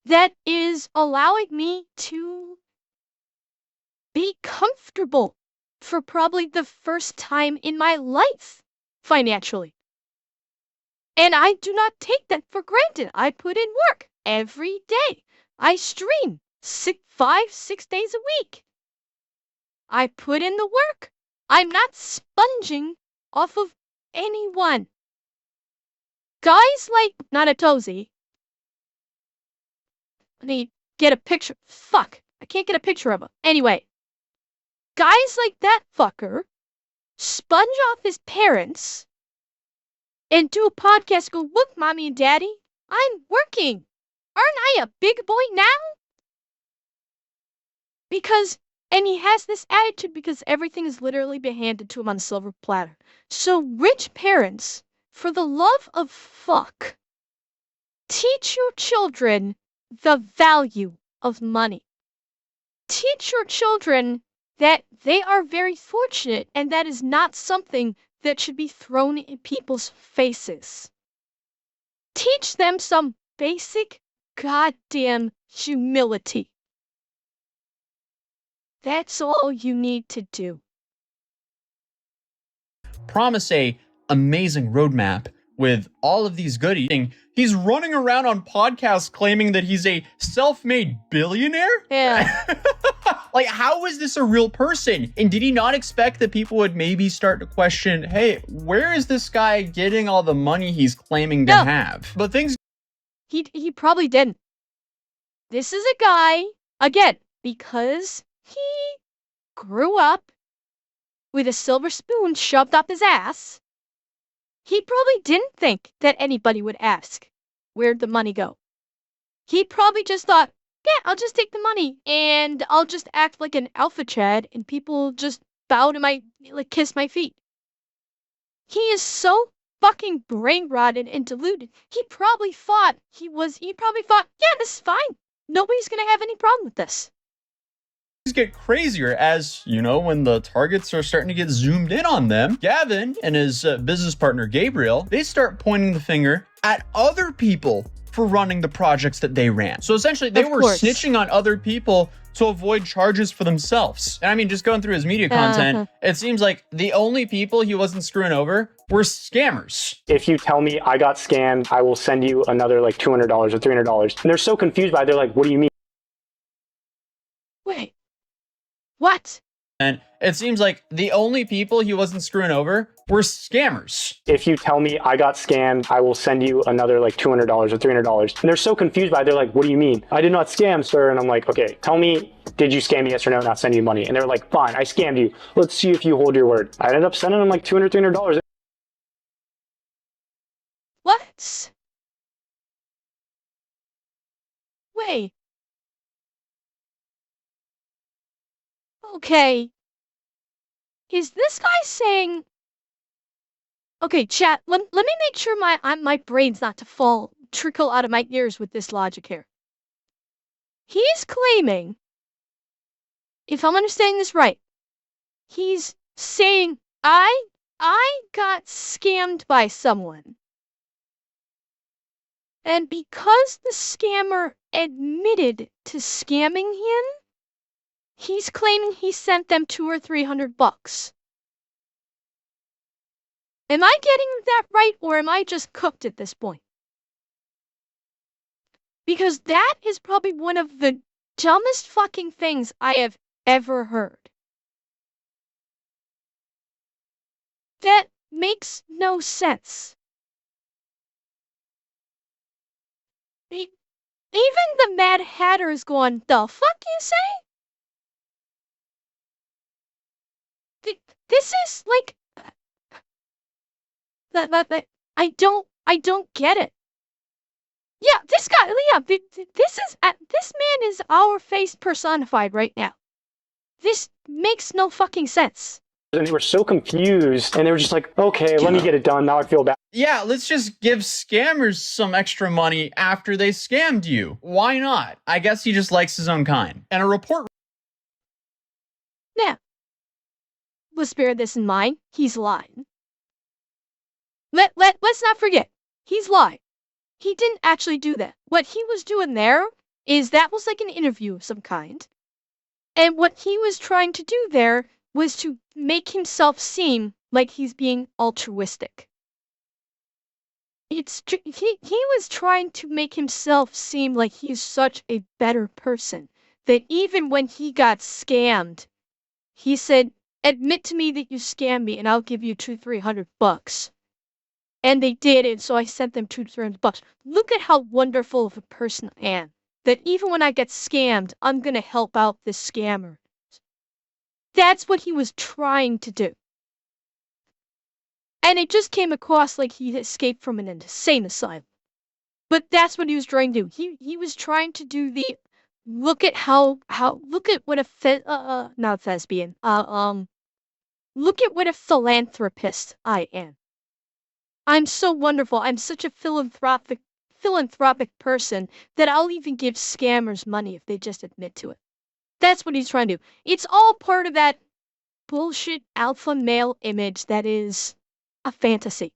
that is allowing me to be comfortable for probably the first time in my life financially. And I do not take that for granted. I put in work every day. I stream 5-6 days a week. I put in the work. I'm not sponging off of anyone. Guys like not Atozy. I need to get a picture. Fuck. I can't get a picture of him. Anyway. Guys like that fucker sponge off his parents and do a podcast, go, look, mommy and daddy, I'm working. Aren't I a big boy now? And he has this attitude because everything is literally been handed to him on a silver platter. So rich parents, for the love of fuck, Teach your children the value of money. Teach your children that they are very fortunate and that is not something that should be thrown in people's faces. Teach them some basic goddamn humility. That's all you need to do. Promise a amazing roadmap with all of these goodies. He's running around on podcasts claiming that he's a self-made billionaire? Yeah. Like, how is this a real person? And did he not expect that people would maybe start to question, hey, where is this guy getting all the money he's claiming to have? But things... He probably didn't. This is a guy, again, because he grew up with a silver spoon shoved up his ass. He probably didn't think that anybody would ask, where'd the money go? He probably just thought, yeah, I'll just take the money and I'll just act like an alpha chad and people just bow to kiss my feet. He is so fucking brain rotted and deluded. He probably thought, yeah, this is fine. Nobody's gonna have any problem with this. Get crazier as, you know, when the targets are starting to get zoomed in on them. Gavin and his business partner Gabriel, they start pointing the finger at other people for running the projects that they ran. So essentially they were snitching on other people to avoid charges for themselves. And I mean, just going through his media content, it seems like the only people he wasn't screwing over were scammers. If you tell me I got scammed, I will send you another like $200 or $300. And they're so confused by it, they're like, what do you mean? Wait. What? And it seems like the only people he wasn't screwing over were scammers. If you tell me I got scammed, I will send you another like $200 or $300. And they're so confused by it, they're like, what do you mean? I did not scam, sir. And I'm like, okay, tell me, did you scam me, yes or no, and I'll send you money. And they're like, fine, I scammed you. Let's see if you hold your word. I ended up sending them like $200, $300. What? Wait. Okay. Is this guy saying... Okay, chat, let me make sure my brain's not to trickle out of my ears with this logic here. He's claiming, if I'm understanding this right, he's saying, I got scammed by someone. And because the scammer admitted to scamming him, he's claiming he sent them $200 or $300. Am I getting that right, or am I just cooked at this point? Because that is probably one of the dumbest fucking things I have ever heard. That makes no sense. Even the Mad Hatter is going, the fuck you say? This is like... I don't get it. Yeah, this guy, this man is our face personified right now. This makes no fucking sense. And they were so confused, and they were just like, okay, let me get it done. Now I feel bad. Yeah, let's just give scammers some extra money after they scammed you. Why not? I guess he just likes his own kind. And a report... Now, let's bear this in mind. He's lying. Let's not forget, he's lying. He didn't actually do that. What he was doing there is that was like an interview of some kind. And what he was trying to do there was to make himself seem like he's being altruistic. He was trying to make himself seem like he's such a better person that even when he got scammed, he said, admit to me that you scammed me and I'll give you $200-300. And they did it, so I sent them $200-300. Look at how wonderful of a person I am. That even when I get scammed, I'm gonna help out this scammer. That's what he was trying to do. And it just came across like he escaped from an insane asylum. But that's what he was trying to do. He was trying to do the look at what a not thespian. Look at what a philanthropist I am. I'm so wonderful. I'm such a philanthropic philanthropic person that I'll even give scammers money if they just admit to it. That's what he's trying to do. It's all part of that bullshit alpha male image that is a fantasy.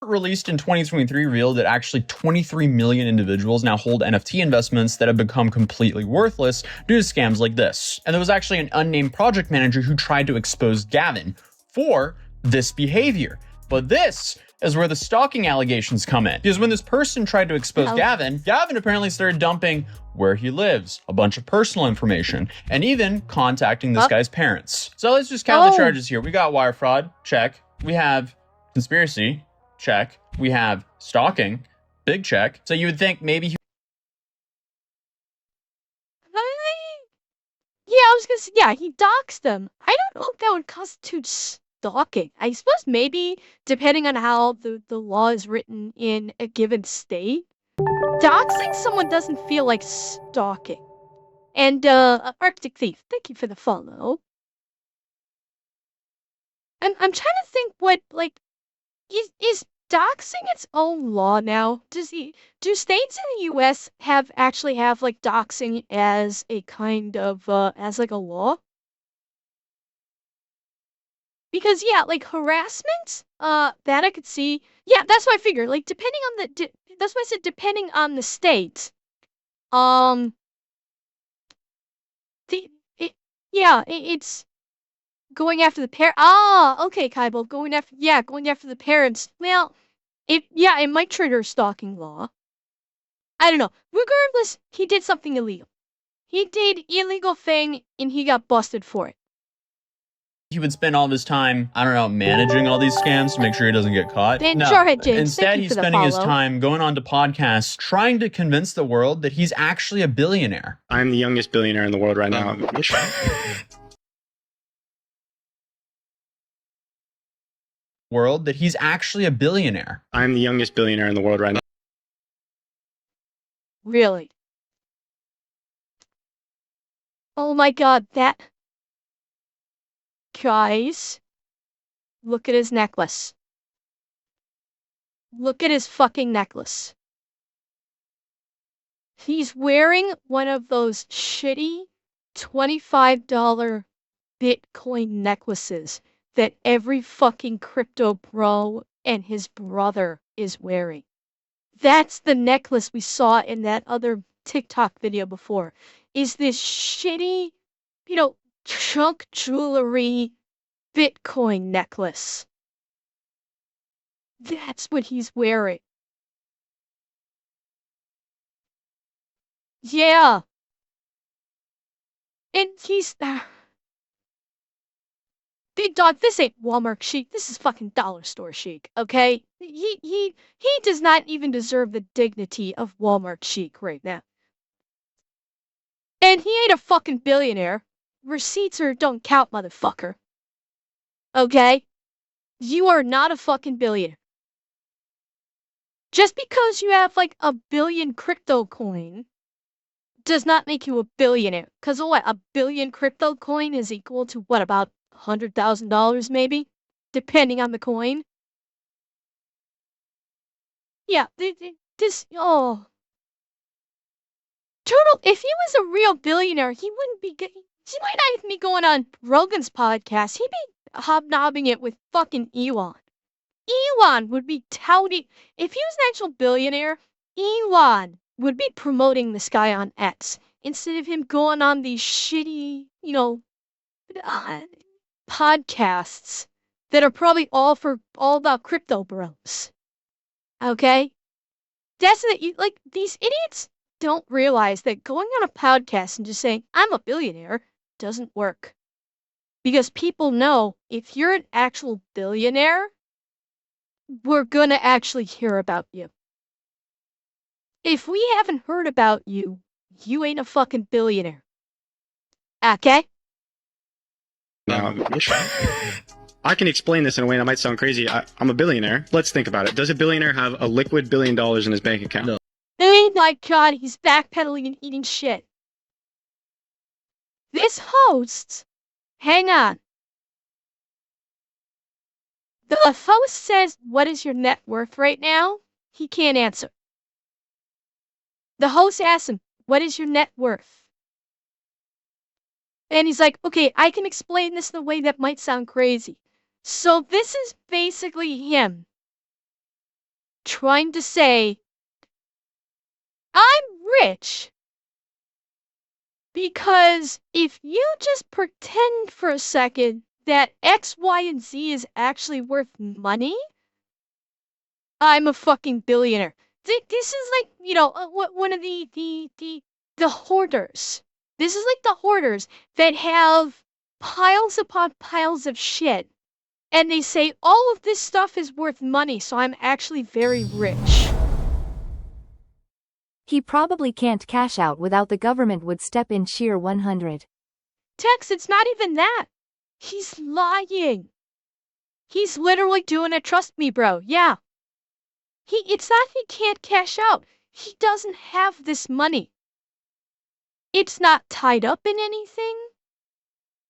Released in 2023 revealed that actually 23 million individuals now hold NFT investments that have become completely worthless due to scams like this. And there was actually an unnamed project manager who tried to expose Gavin for this behavior. But this is where the stalking allegations come in. Because when this person tried to expose Gavin apparently started dumping where he lives, a bunch of personal information, and even contacting this guy's parents. So let's just count the charges here. We got wire fraud, check. We have conspiracy, check. We have stalking, big check. So you would think maybe Yeah, I was gonna say, yeah, he doxed them. I don't know if that would constitute stalking. I suppose maybe, depending on how the law is written in a given state, doxing someone doesn't feel like stalking. And, Arctic Thief, thank you for the follow. I'm trying to think what, like, is doxing its own law now? Do states in the US actually have like doxing as a kind of as like a law? Because yeah, like harassment, that I could see. Yeah, that's what I figured. Like depending on that's why I said depending on the state. The it yeah, it's going after the parent. Ah, okay, Kaibo, going after the parents. Well, it might trigger stalking law. I don't know. Regardless, he did something illegal. He did illegal thing, and he got busted for it. he would spend all of his time, I don't know, managing all these scams to make sure he doesn't get caught. Then Jarhead James, instead he's spending his time going on to podcasts trying to convince the world that he's actually a billionaire. I'm the youngest billionaire in the world right now. World that he's actually a billionaire. I'm the youngest billionaire in the world right now. Really? Oh my god, that... Guys, look at his necklace. Look at his fucking necklace. He's wearing one of those shitty $25 Bitcoin necklaces that every fucking crypto bro and his brother is wearing. That's the necklace we saw in that other TikTok video before. Is this shitty, chunk jewelry Bitcoin necklace. That's what he's wearing. Yeah. And he's... Big dog, this ain't Walmart chic. This is fucking dollar store chic, okay? He does not even deserve the dignity of Walmart chic right now. And he ain't a fucking billionaire. Receipts don't count, motherfucker. Okay? You are not a fucking billionaire. Just because you have like a billion crypto coin does not make you a billionaire. Cause what? A billion crypto coin is equal to what, about $100,000 maybe? Depending on the coin. Yeah, oh. Turtle, if he was a real billionaire, he might not even be going on Rogan's podcast. He'd be hobnobbing it with fucking Elon. Elon would be touting, if he was an actual billionaire, Elon would be promoting this guy on X instead of him going on these shitty, podcasts that are probably all about crypto bros. Okay? That's these idiots don't realize that going on a podcast and just saying, I'm a billionaire, doesn't work. Because people know if you're an actual billionaire, we're gonna actually hear about you. If we haven't heard about you, you ain't a fucking billionaire. Okay? Now, I can explain this in a way that might sound crazy. I'm a billionaire. Let's think about it. Does a billionaire have a liquid $1 billion in his bank account? No. Oh my god, he's backpedaling and eating shit. This host, hang on. The host says, what is your net worth right now? He can't answer. The host asks him, what is your net worth? And he's like, okay, I can explain this in a way that might sound crazy. So this is basically him trying to say, I'm rich because if you just pretend for a second that X, Y, and Z is actually worth money, I'm a fucking billionaire. This is like, one of the hoarders. This is like the hoarders that have piles upon piles of shit. And they say, all of this stuff is worth money, so I'm actually very rich. He probably can't cash out without the government would step in sheer 100. Tex, it's not even that. He's lying. He's literally doing it, trust me, bro. Yeah. It's not he can't cash out. He doesn't have this money. It's not tied up in anything.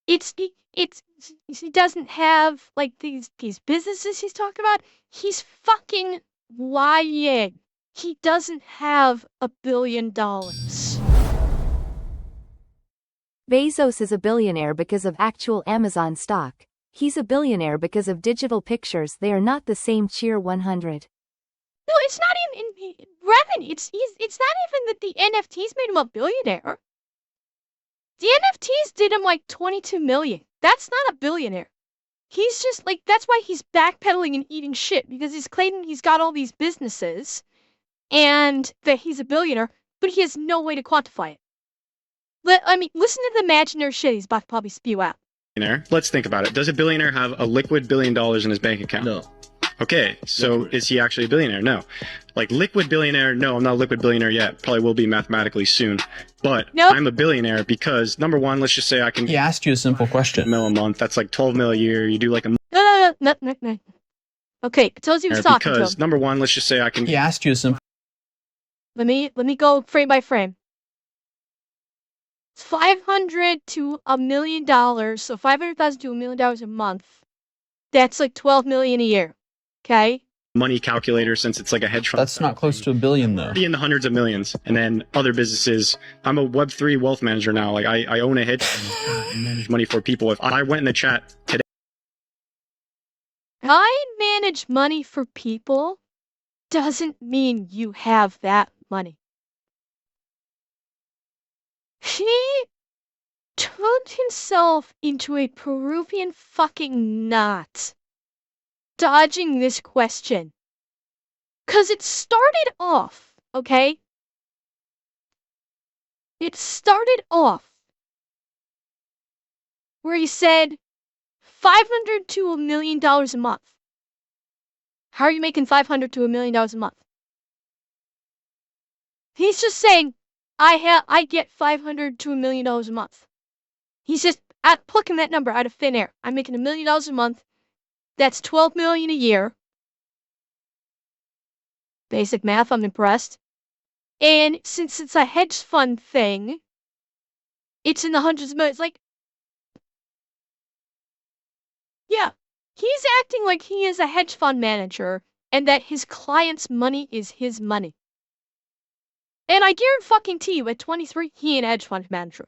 He doesn't have like these businesses he's talking about. He's fucking lying. He doesn't have $1 billion. Bezos is a billionaire because of actual Amazon stock. He's a billionaire because of digital pictures. They are not the same sheer 100. No, it's not even in revenue. It's not even that the NFTs made him a billionaire. The NFTs did him like 22 million. That's not a billionaire. He's just like, that's why he's backpedaling and eating shit, because he's claiming he's got all these businesses and that he's a billionaire, but he has no way to quantify it. Listen to the imaginary shit he's about to probably spew out. Let's think about it. Does a billionaire have a liquid $1 billion in his bank account? No. Okay, so is he actually a billionaire? No. Like liquid billionaire? No, I'm not a liquid billionaire yet. Probably will be mathematically soon. But Nope. I'm a billionaire because number one, let's just say I can He asked you a simple question. mil a month. That's like 12 mil a year. You do like a No. Okay, Atozy was talking to because him. number one, let's just say I can He asked you a simple. Let me go frame by frame. It's $500 to $1 million, so $500,000 to $1 million a month. That's like $12 million a year. Okay. money calculator since it's like a hedge fund. That's not close to $1 billion though. Be in the hundreds of millions, and then other businesses. I'm a Web3 wealth manager now. Like I own a hedge fund and manage money for people. If I went in the chat today, I manage money for people doesn't mean you have that money. He turned himself into a Peruvian fucking knot, dodging this question. 'Cause it started off, okay? It started off where he said $500 to $1 million a month. How are you making $500 to $1 million a month? He's just saying, I get $500 to $1 million a month. He's just plucking that number out of thin air. I'm making $1 million a month. That's $12 million a year. Basic math, I'm impressed. And since it's a hedge fund thing, it's in the hundreds of millions. Like, yeah, he's acting like he is a hedge fund manager and that his client's money is his money. And I guarantee you, at 23, he ain't a hedge fund manager.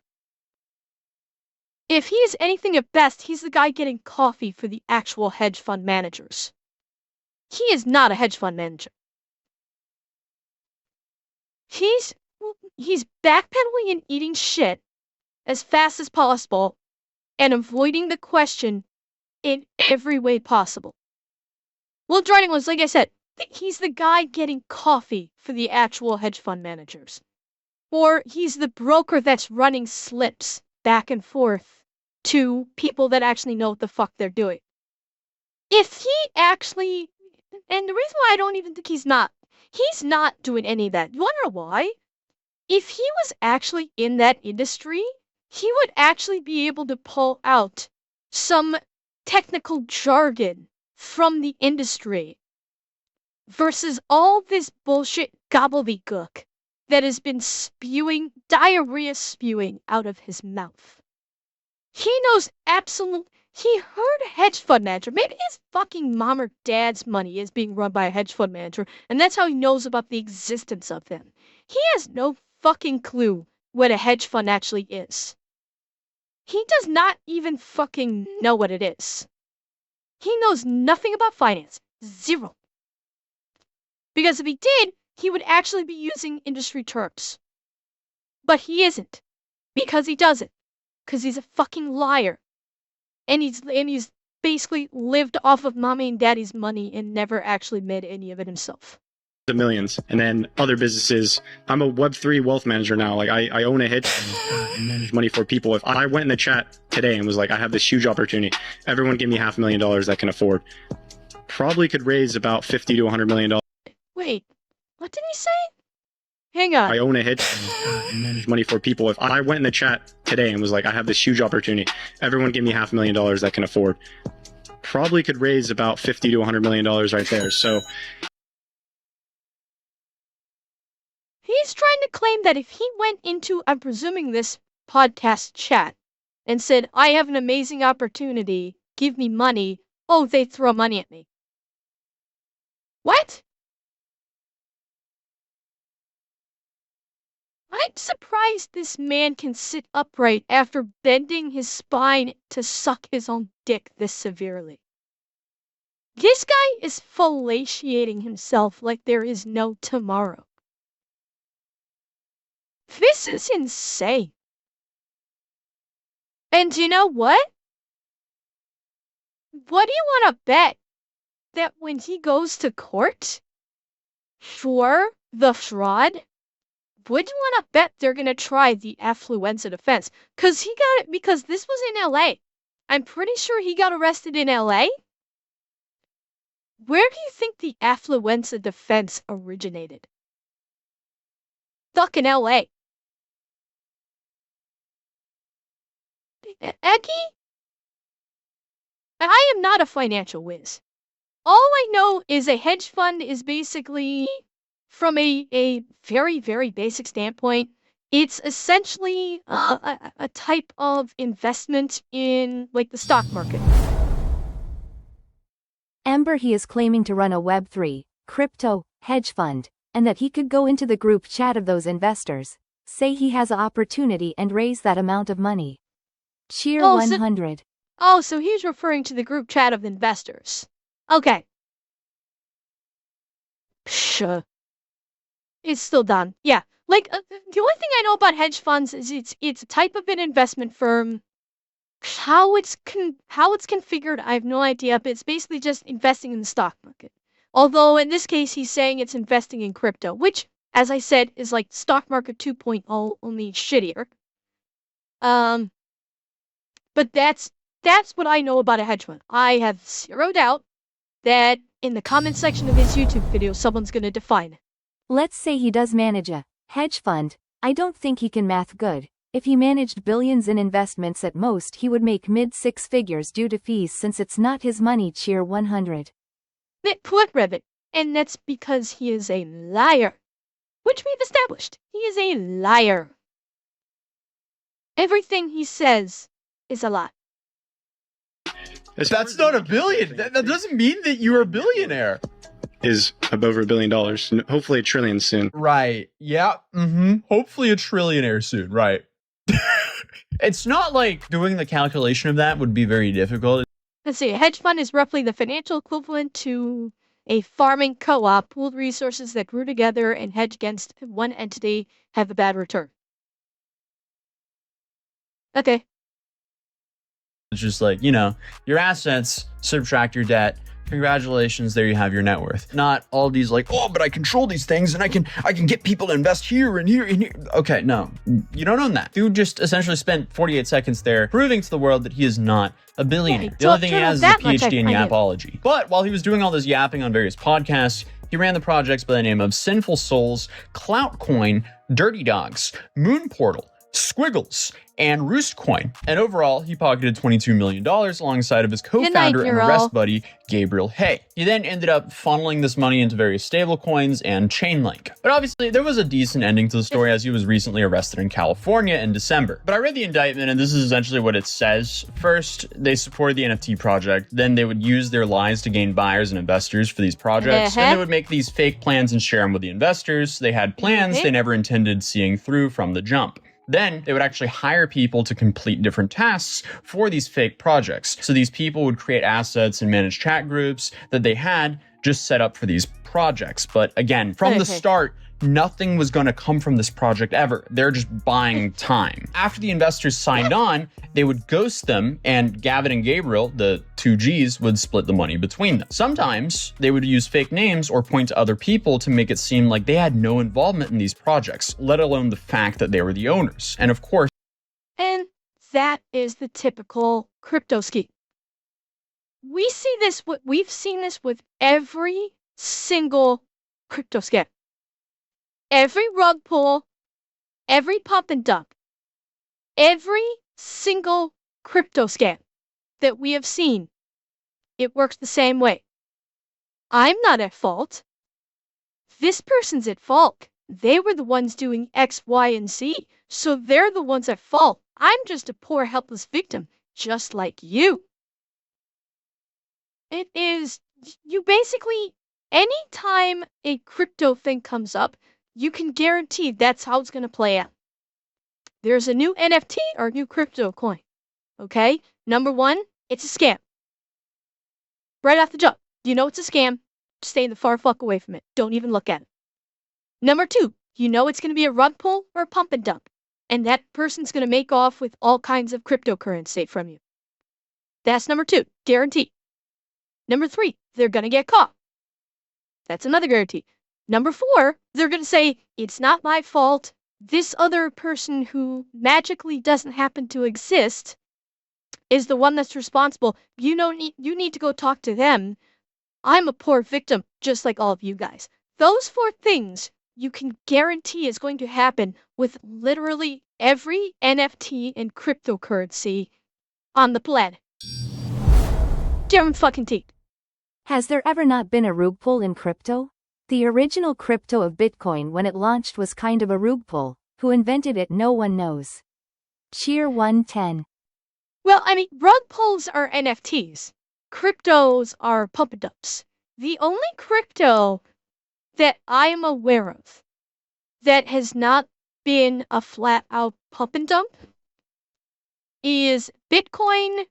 If he is anything at best, he's the guy getting coffee for the actual hedge fund managers. He is not a hedge fund manager. He's backpedaling and eating shit as fast as possible and avoiding the question in every way possible. Will Dryden was, like I said, he's the guy getting coffee for the actual hedge fund managers. Or he's the broker that's running slips back and forth to people that actually know what the fuck they're doing. If he actually, and the reason why I don't even think he's not doing any of that. You wanna know why? If he was actually in that industry, he would actually be able to pull out some technical jargon from the industry versus all this bullshit gobbledygook that has been diarrhea spewing out of his mouth. He knows he heard hedge fund manager. Maybe his fucking mom or dad's money is being run by a hedge fund manager, and that's how he knows about the existence of them. He has no fucking clue what a hedge fund actually is. He does not even fucking know what it is. He knows nothing about finance. Zero. Because if he did, he would actually be using industry terms. But he isn't. Because he doesn't. Because he's a fucking liar. And he's basically lived off of mommy and daddy's money and never actually made any of it himself. The millions. And then other businesses. I'm a Web3 wealth manager now. Like I own a hedge fund and manage money for people. If I went in the chat today and was like, I have this huge opportunity, everyone give me $500,000 that can afford. Probably could raise about $50 to $100 million. Wait, what did he say? Hang on. I own a hedge fund and manage money for people. If I went in the chat today and was like, I have this huge opportunity, everyone give me $500,000 that can afford. Probably could raise about $50 to $100 million right there. So he's trying to claim that if he went into, I'm presuming, this podcast chat and said, I have an amazing opportunity, give me money, oh, they'd throw money at me. What? I'm surprised this man can sit upright after bending his spine to suck his own dick this severely. This guy is fellatiating himself like there is no tomorrow. This is insane. And you know what? What do you want to bet? That when he goes to court for the fraud, would you want to bet they're going to try the affluenza defense? Because he got it, because this was in LA. I'm pretty sure he got arrested in LA. Where do you think the affluenza defense originated? Fucking LA. Eki? I am not a financial whiz. All I know is a hedge fund is basically, from a very, very basic standpoint, it's essentially a type of investment in, like, the stock market. Ember, he is claiming to run a Web3, crypto, hedge fund, and that he could go into the group chat of those investors, say he has an opportunity and raise that amount of money. Cheer 100. So he's referring to the group chat of investors. Okay. Sure. It's still done. Yeah. Like, the only thing I know about hedge funds is it's a type of an investment firm. How it's configured, I have no idea, but it's basically just investing in the stock market. Although in this case, he's saying it's investing in crypto, which, as I said, is like stock market 2.0, only shittier. But that's what I know about a hedge fund. I have zero doubt that in the comment section of his YouTube video, someone's going to define it. Let's say he does manage a hedge fund. I don't think he can math good. If he managed billions in investments, at most he would make mid-six figures due to fees, since it's not his money. Cheer 100. Put ribbit. And that's because he is a liar. Which we've established. He is a liar. Everything he says is a lie. That's not a billion. That doesn't mean that you're a billionaire. Is above $1 billion. Hopefully $1 trillion soon. Right. Yeah. Hopefully a trillionaire soon. Right. It's not like doing the calculation of that would be very difficult. Let's see. A hedge fund is roughly the financial equivalent to a farming co-op. Pooled resources that grew together and hedge against one entity have a bad return. Okay. It's just like, your assets, subtract your debt. Congratulations, there you have your net worth. Not all these like, oh, but I control these things and I can get people to invest here and here and here. Okay, no, you don't own that. Dude just essentially spent 48 seconds there proving to the world that he is not a billionaire. The only thing he has is a PhD in yapology. But while he was doing all this yapping on various podcasts, he ran the projects by the name of Sinful Souls, Clout Coin, Dirty Dogs, Moon Portal, Squiggles, and Roostcoin. And overall, he pocketed $22 million alongside of his co-founder and Euro. arrest buddy, Gabriel Hay. He then ended up funneling this money into various stablecoins and Chainlink. But obviously, there was a decent ending to the story as he was recently arrested in California in December. But I read the indictment, and this is essentially what it says. First, they supported the NFT project. Then they would use their lies to gain buyers and investors for these projects. Then they would make these fake plans and share them with the investors. They had plans they never intended seeing through from the jump. Then they would actually hire people to complete different tasks for these fake projects. So these people would create assets and manage chat groups that they had just set up for these projects. But again, from the start, nothing was going to come from this project ever. They're just buying time. After the investors signed on, they would ghost them, and Gavin and Gabriel, the two Gs, would split the money between them. Sometimes they would use fake names or point to other people to make it seem like they had no involvement in these projects, let alone the fact that they were the owners. And of course, and that is the typical crypto scheme. We've seen this with every single crypto scam. Every rug pull, every pump and dump, every single crypto scam that we have seen, it works the same way. I'm not at fault. This person's at fault. They were the ones doing X, Y, and Z, so they're the ones at fault. I'm just a poor, helpless victim, just like you. It is, you basically, anytime a crypto thing comes up, you can guarantee that's how it's going to play out. There's a new NFT or a new crypto coin. Okay? Number one, it's a scam. Right off the jump, you know it's a scam. Stay the far fuck away from it. Don't even look at it. Number two, you know it's going to be a rug pull or a pump and dump. And that person's going to make off with all kinds of cryptocurrency from you. That's number two, guarantee. Number three, they're going to get caught. That's another guarantee. Number four, they're going to say, it's not my fault. This other person who magically doesn't happen to exist is the one that's responsible. You need to go talk to them. I'm a poor victim, just like all of you guys. Those four things you can guarantee is going to happen with literally every NFT and cryptocurrency on the planet. Damn fucking teeth. Has there ever not been a rug pull in crypto? The original crypto of Bitcoin when it launched was kind of a rug pull. Who invented it no one knows. Cheer 110. Well, I mean, rug pulls are NFTs. Cryptos are pump and dumps. The only crypto that I am aware of that has not been a flat out pump and dump is Bitcoin.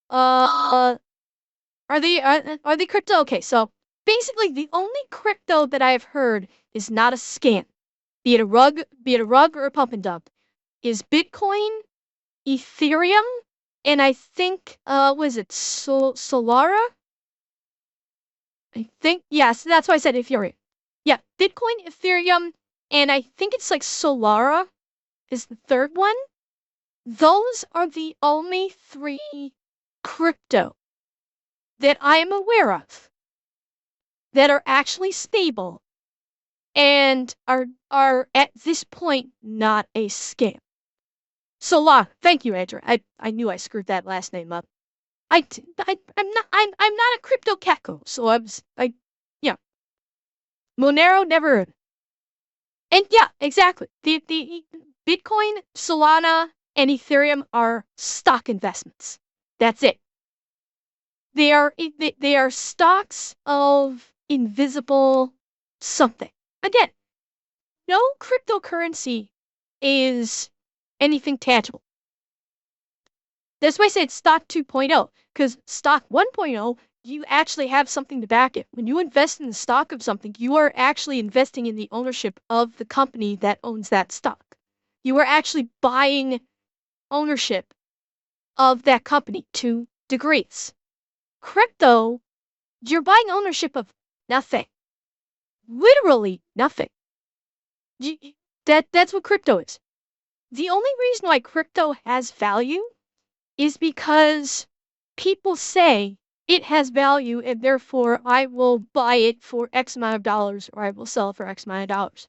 Are they crypto? Okay, so basically the only crypto that I've heard is not a scam, be it a rug or a pump and dump, is Bitcoin, Ethereum, and I think was it Solara? I think yes, that's why I said Ethereum. Yeah, Bitcoin, Ethereum, and I think it's like Solara is the third one. Those are the only three crypto that I am aware of that are actually stable and are at this point not a scam. Solara, thank you, Andrew. I knew I screwed that last name up. I'm not a crypto caco, so yeah. Monero never heard. And yeah, exactly. The Bitcoin, Solana, and Ethereum are stock investments. That's it. They are stocks of invisible something. Again, no cryptocurrency is anything tangible. That's why I said stock 2.0, because stock 1.0, you actually have something to back it. When you invest in the stock of something, you are actually investing in the ownership of the company that owns that stock. You are actually buying ownership of that company to degrees. Crypto, you're buying ownership of nothing. Literally nothing. That's what crypto is. The only reason why crypto has value is because people say it has value and therefore I will buy it for X amount of dollars or I will sell it for X amount of dollars.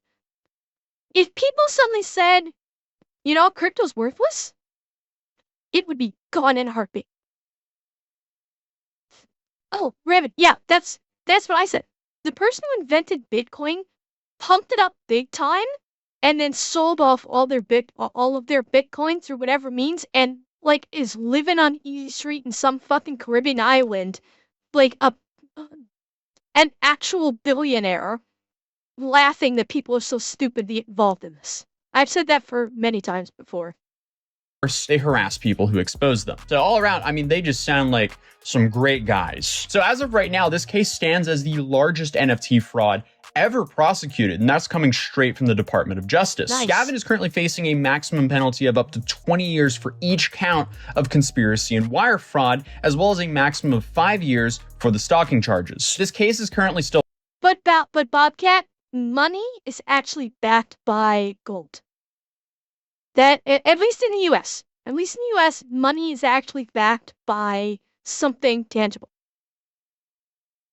If people suddenly said, You know, crypto's worthless? It would be gone in a heartbeat. Oh, Rabbit, yeah, that's what I said. The person who invented Bitcoin pumped it up big time and then sold off all of their Bitcoin through whatever means and like is living on Easy Street in some fucking Caribbean island, like an actual billionaire, laughing that people are so stupidly involved in this. I've said that for many times before. They harass people who expose them. So all around, I mean, they just sound like some great guys. So as of right now, this case stands as the largest NFT fraud ever prosecuted, and that's coming straight from the Department of Justice. Nice. Gavin is currently facing a maximum penalty of up to 20 years for each count of conspiracy and wire fraud, as well as a maximum of 5 years for the stalking charges. This case is currently still... But Bobcat, money is actually backed by gold. That, at least in the US, money is actually backed by something tangible.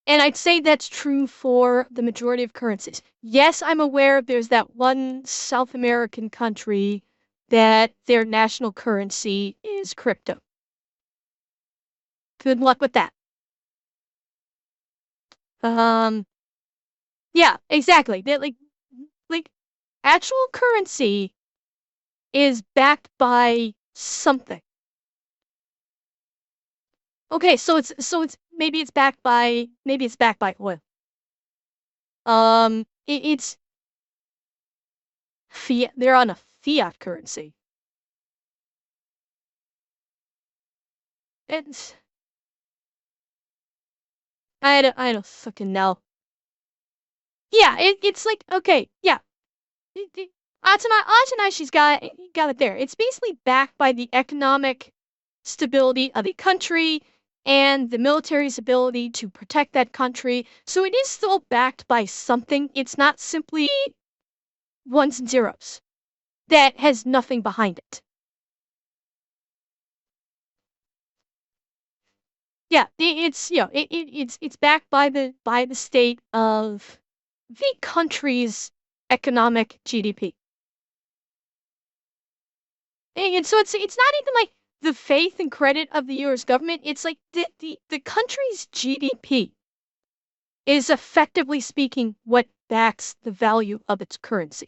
And I'd say that's true for the majority of currencies. Yes, I'm aware there's that one South American country that their national currency is crypto. Good luck with that. Yeah, exactly. That like actual currency is backed by something. Okay, so it's maybe it's backed by oil. It's fiat. They're on a fiat currency. It's I don't fucking know. Yeah, it's like okay, yeah. Atanai, she's got it there. It's basically backed by the economic stability of the country and the military's ability to protect that country. So it is still backed by something. It's not simply ones and zeros that has nothing behind it. Yeah, it's backed by the state of the country's economic GDP. And so it's not even like the faith and credit of the US government. It's like the country's GDP is effectively speaking what backs the value of its currency.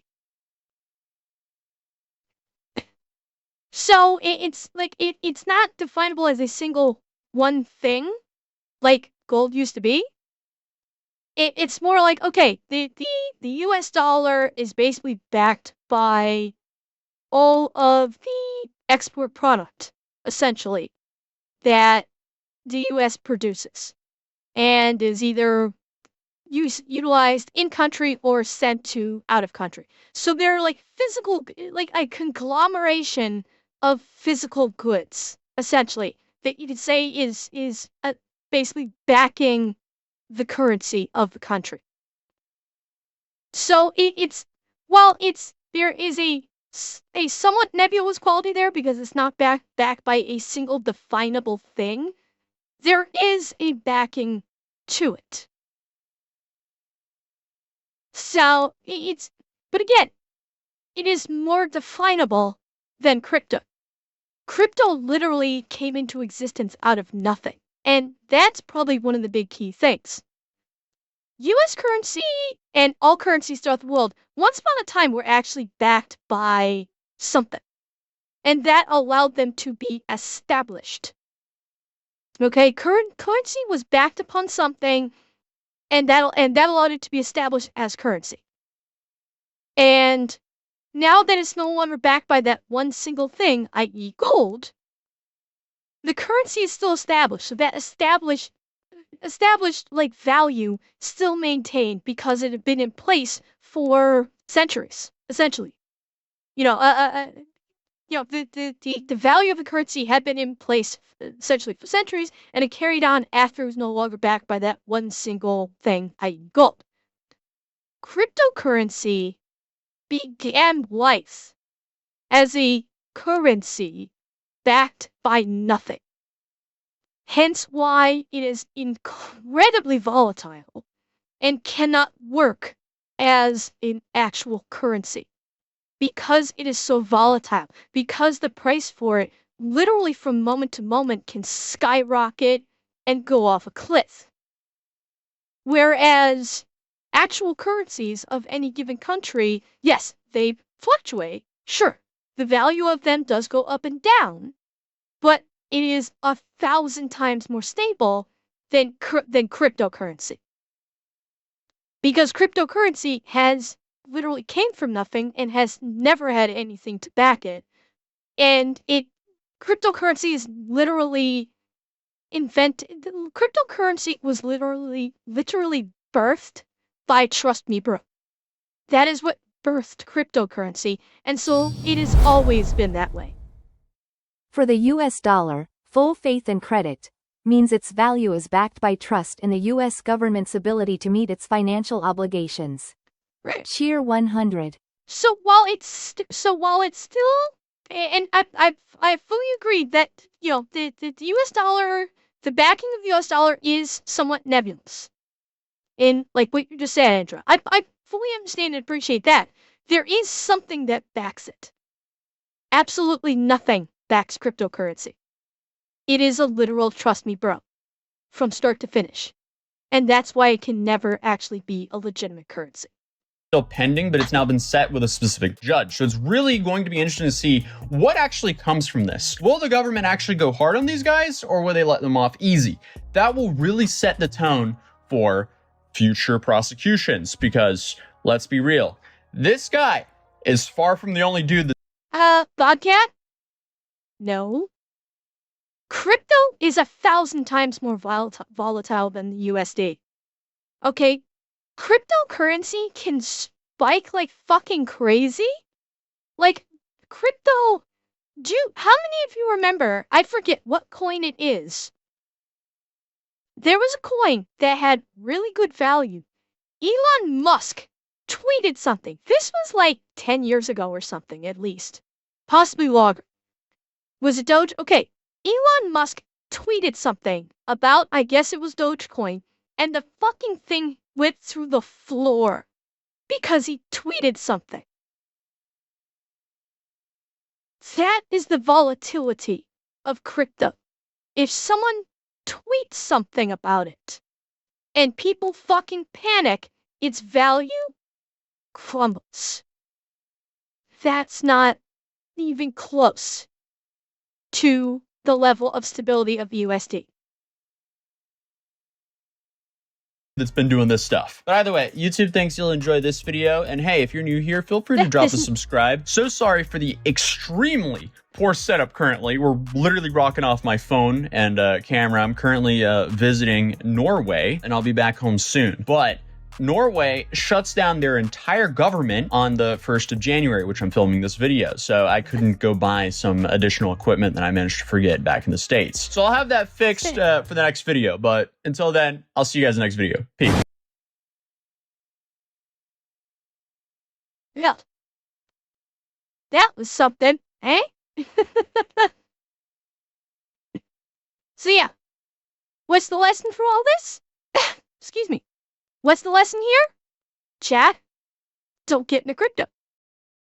So it's like it's not definable as a single one thing like gold used to be. It's more like, okay, the US dollar is basically backed by all of the export product, essentially, that the US produces and is either utilized in country or sent to out of country. So they're like physical, like a conglomeration of physical goods, essentially, that you could say is basically backing the currency of the country. So there is a somewhat nebulous quality there because it's not backed by a single definable thing. There is a backing to it. So but again, it is more definable than crypto. Crypto literally came into existence out of nothing. And that's probably one of the big key things. US currency and all currencies throughout the world, once upon a time, were actually backed by something. And that allowed them to be established. Okay, currency was backed upon something, and that allowed it to be established as currency. And now that it's no longer backed by that one single thing, i.e. gold, the currency is still established. So that established like value still maintained because it had been in place for centuries, essentially. The value of the currency had been in place essentially for centuries, and it carried on after it was no longer backed by that one single thing, i.e. gold. Cryptocurrency began life as a currency backed by nothing. Hence why it is incredibly volatile and cannot work as an actual currency. because it is so volatile, because the price for it literally from moment to moment can skyrocket and go off a cliff. Whereas actual currencies of any given country, yes, they fluctuate. Sure, the value of them does go up and down, but it is 1,000 times more stable than cryptocurrency. Because cryptocurrency has literally came from nothing and has never had anything to back it. And cryptocurrency is literally cryptocurrency was literally birthed by Trust Me Bro. That is what birthed cryptocurrency, and so it has always been that way. For the US dollar, full faith and credit means its value is backed by trust in the US government's ability to meet its financial obligations. Right. Cheer 100. So while it's still, and I fully agree that the US dollar, the backing of the US dollar is somewhat nebulous. In like what you just said, Andra, I fully understand and appreciate that. There is something that backs it. Absolutely nothing backs cryptocurrency. It is a literal trust me bro, from start to finish. And that's why it can never actually be a legitimate currency. Still pending, but it's now been set with a specific judge. So it's really going to be interesting to see what actually comes from this. Will the government actually go hard on these guys, or will they let them off easy? That will really set the tone for future prosecutions, because let's be real, this guy is far from the only dude that Bobcat? No. Crypto is 1,000 times more volatile than the USD. Okay, cryptocurrency can spike like fucking crazy. Like, how many of you remember, I forget what coin it is. There was a coin that had really good value. Elon Musk tweeted something. This was like 10 years ago or something, at least. Possibly longer. Was it Doge? Okay. Elon Musk tweeted something about, I guess it was Dogecoin, and the fucking thing went through the floor because he tweeted something. That is the volatility of crypto. If someone tweets something about it and people fucking panic, its value crumbles. That's not even close to the level of stability of the USD. that's been doing this stuff. But either way, YouTube thinks you'll enjoy this video. And hey, if you're new here, feel free to drop a subscribe. So sorry for the extremely poor setup currently. We're literally rocking off my phone and camera. I'm currently visiting Norway, and I'll be back home soon. But Norway shuts down their entire government on the 1st of January, which I'm filming this video. So I couldn't go buy some additional equipment that I managed to forget back in the States. So I'll have that fixed for the next video. But until then, I'll see you guys in the next video. Peace. Yeah. That was something, eh? So yeah. What's the lesson for all this? Excuse me. What's the lesson here? Chat, don't get into crypto.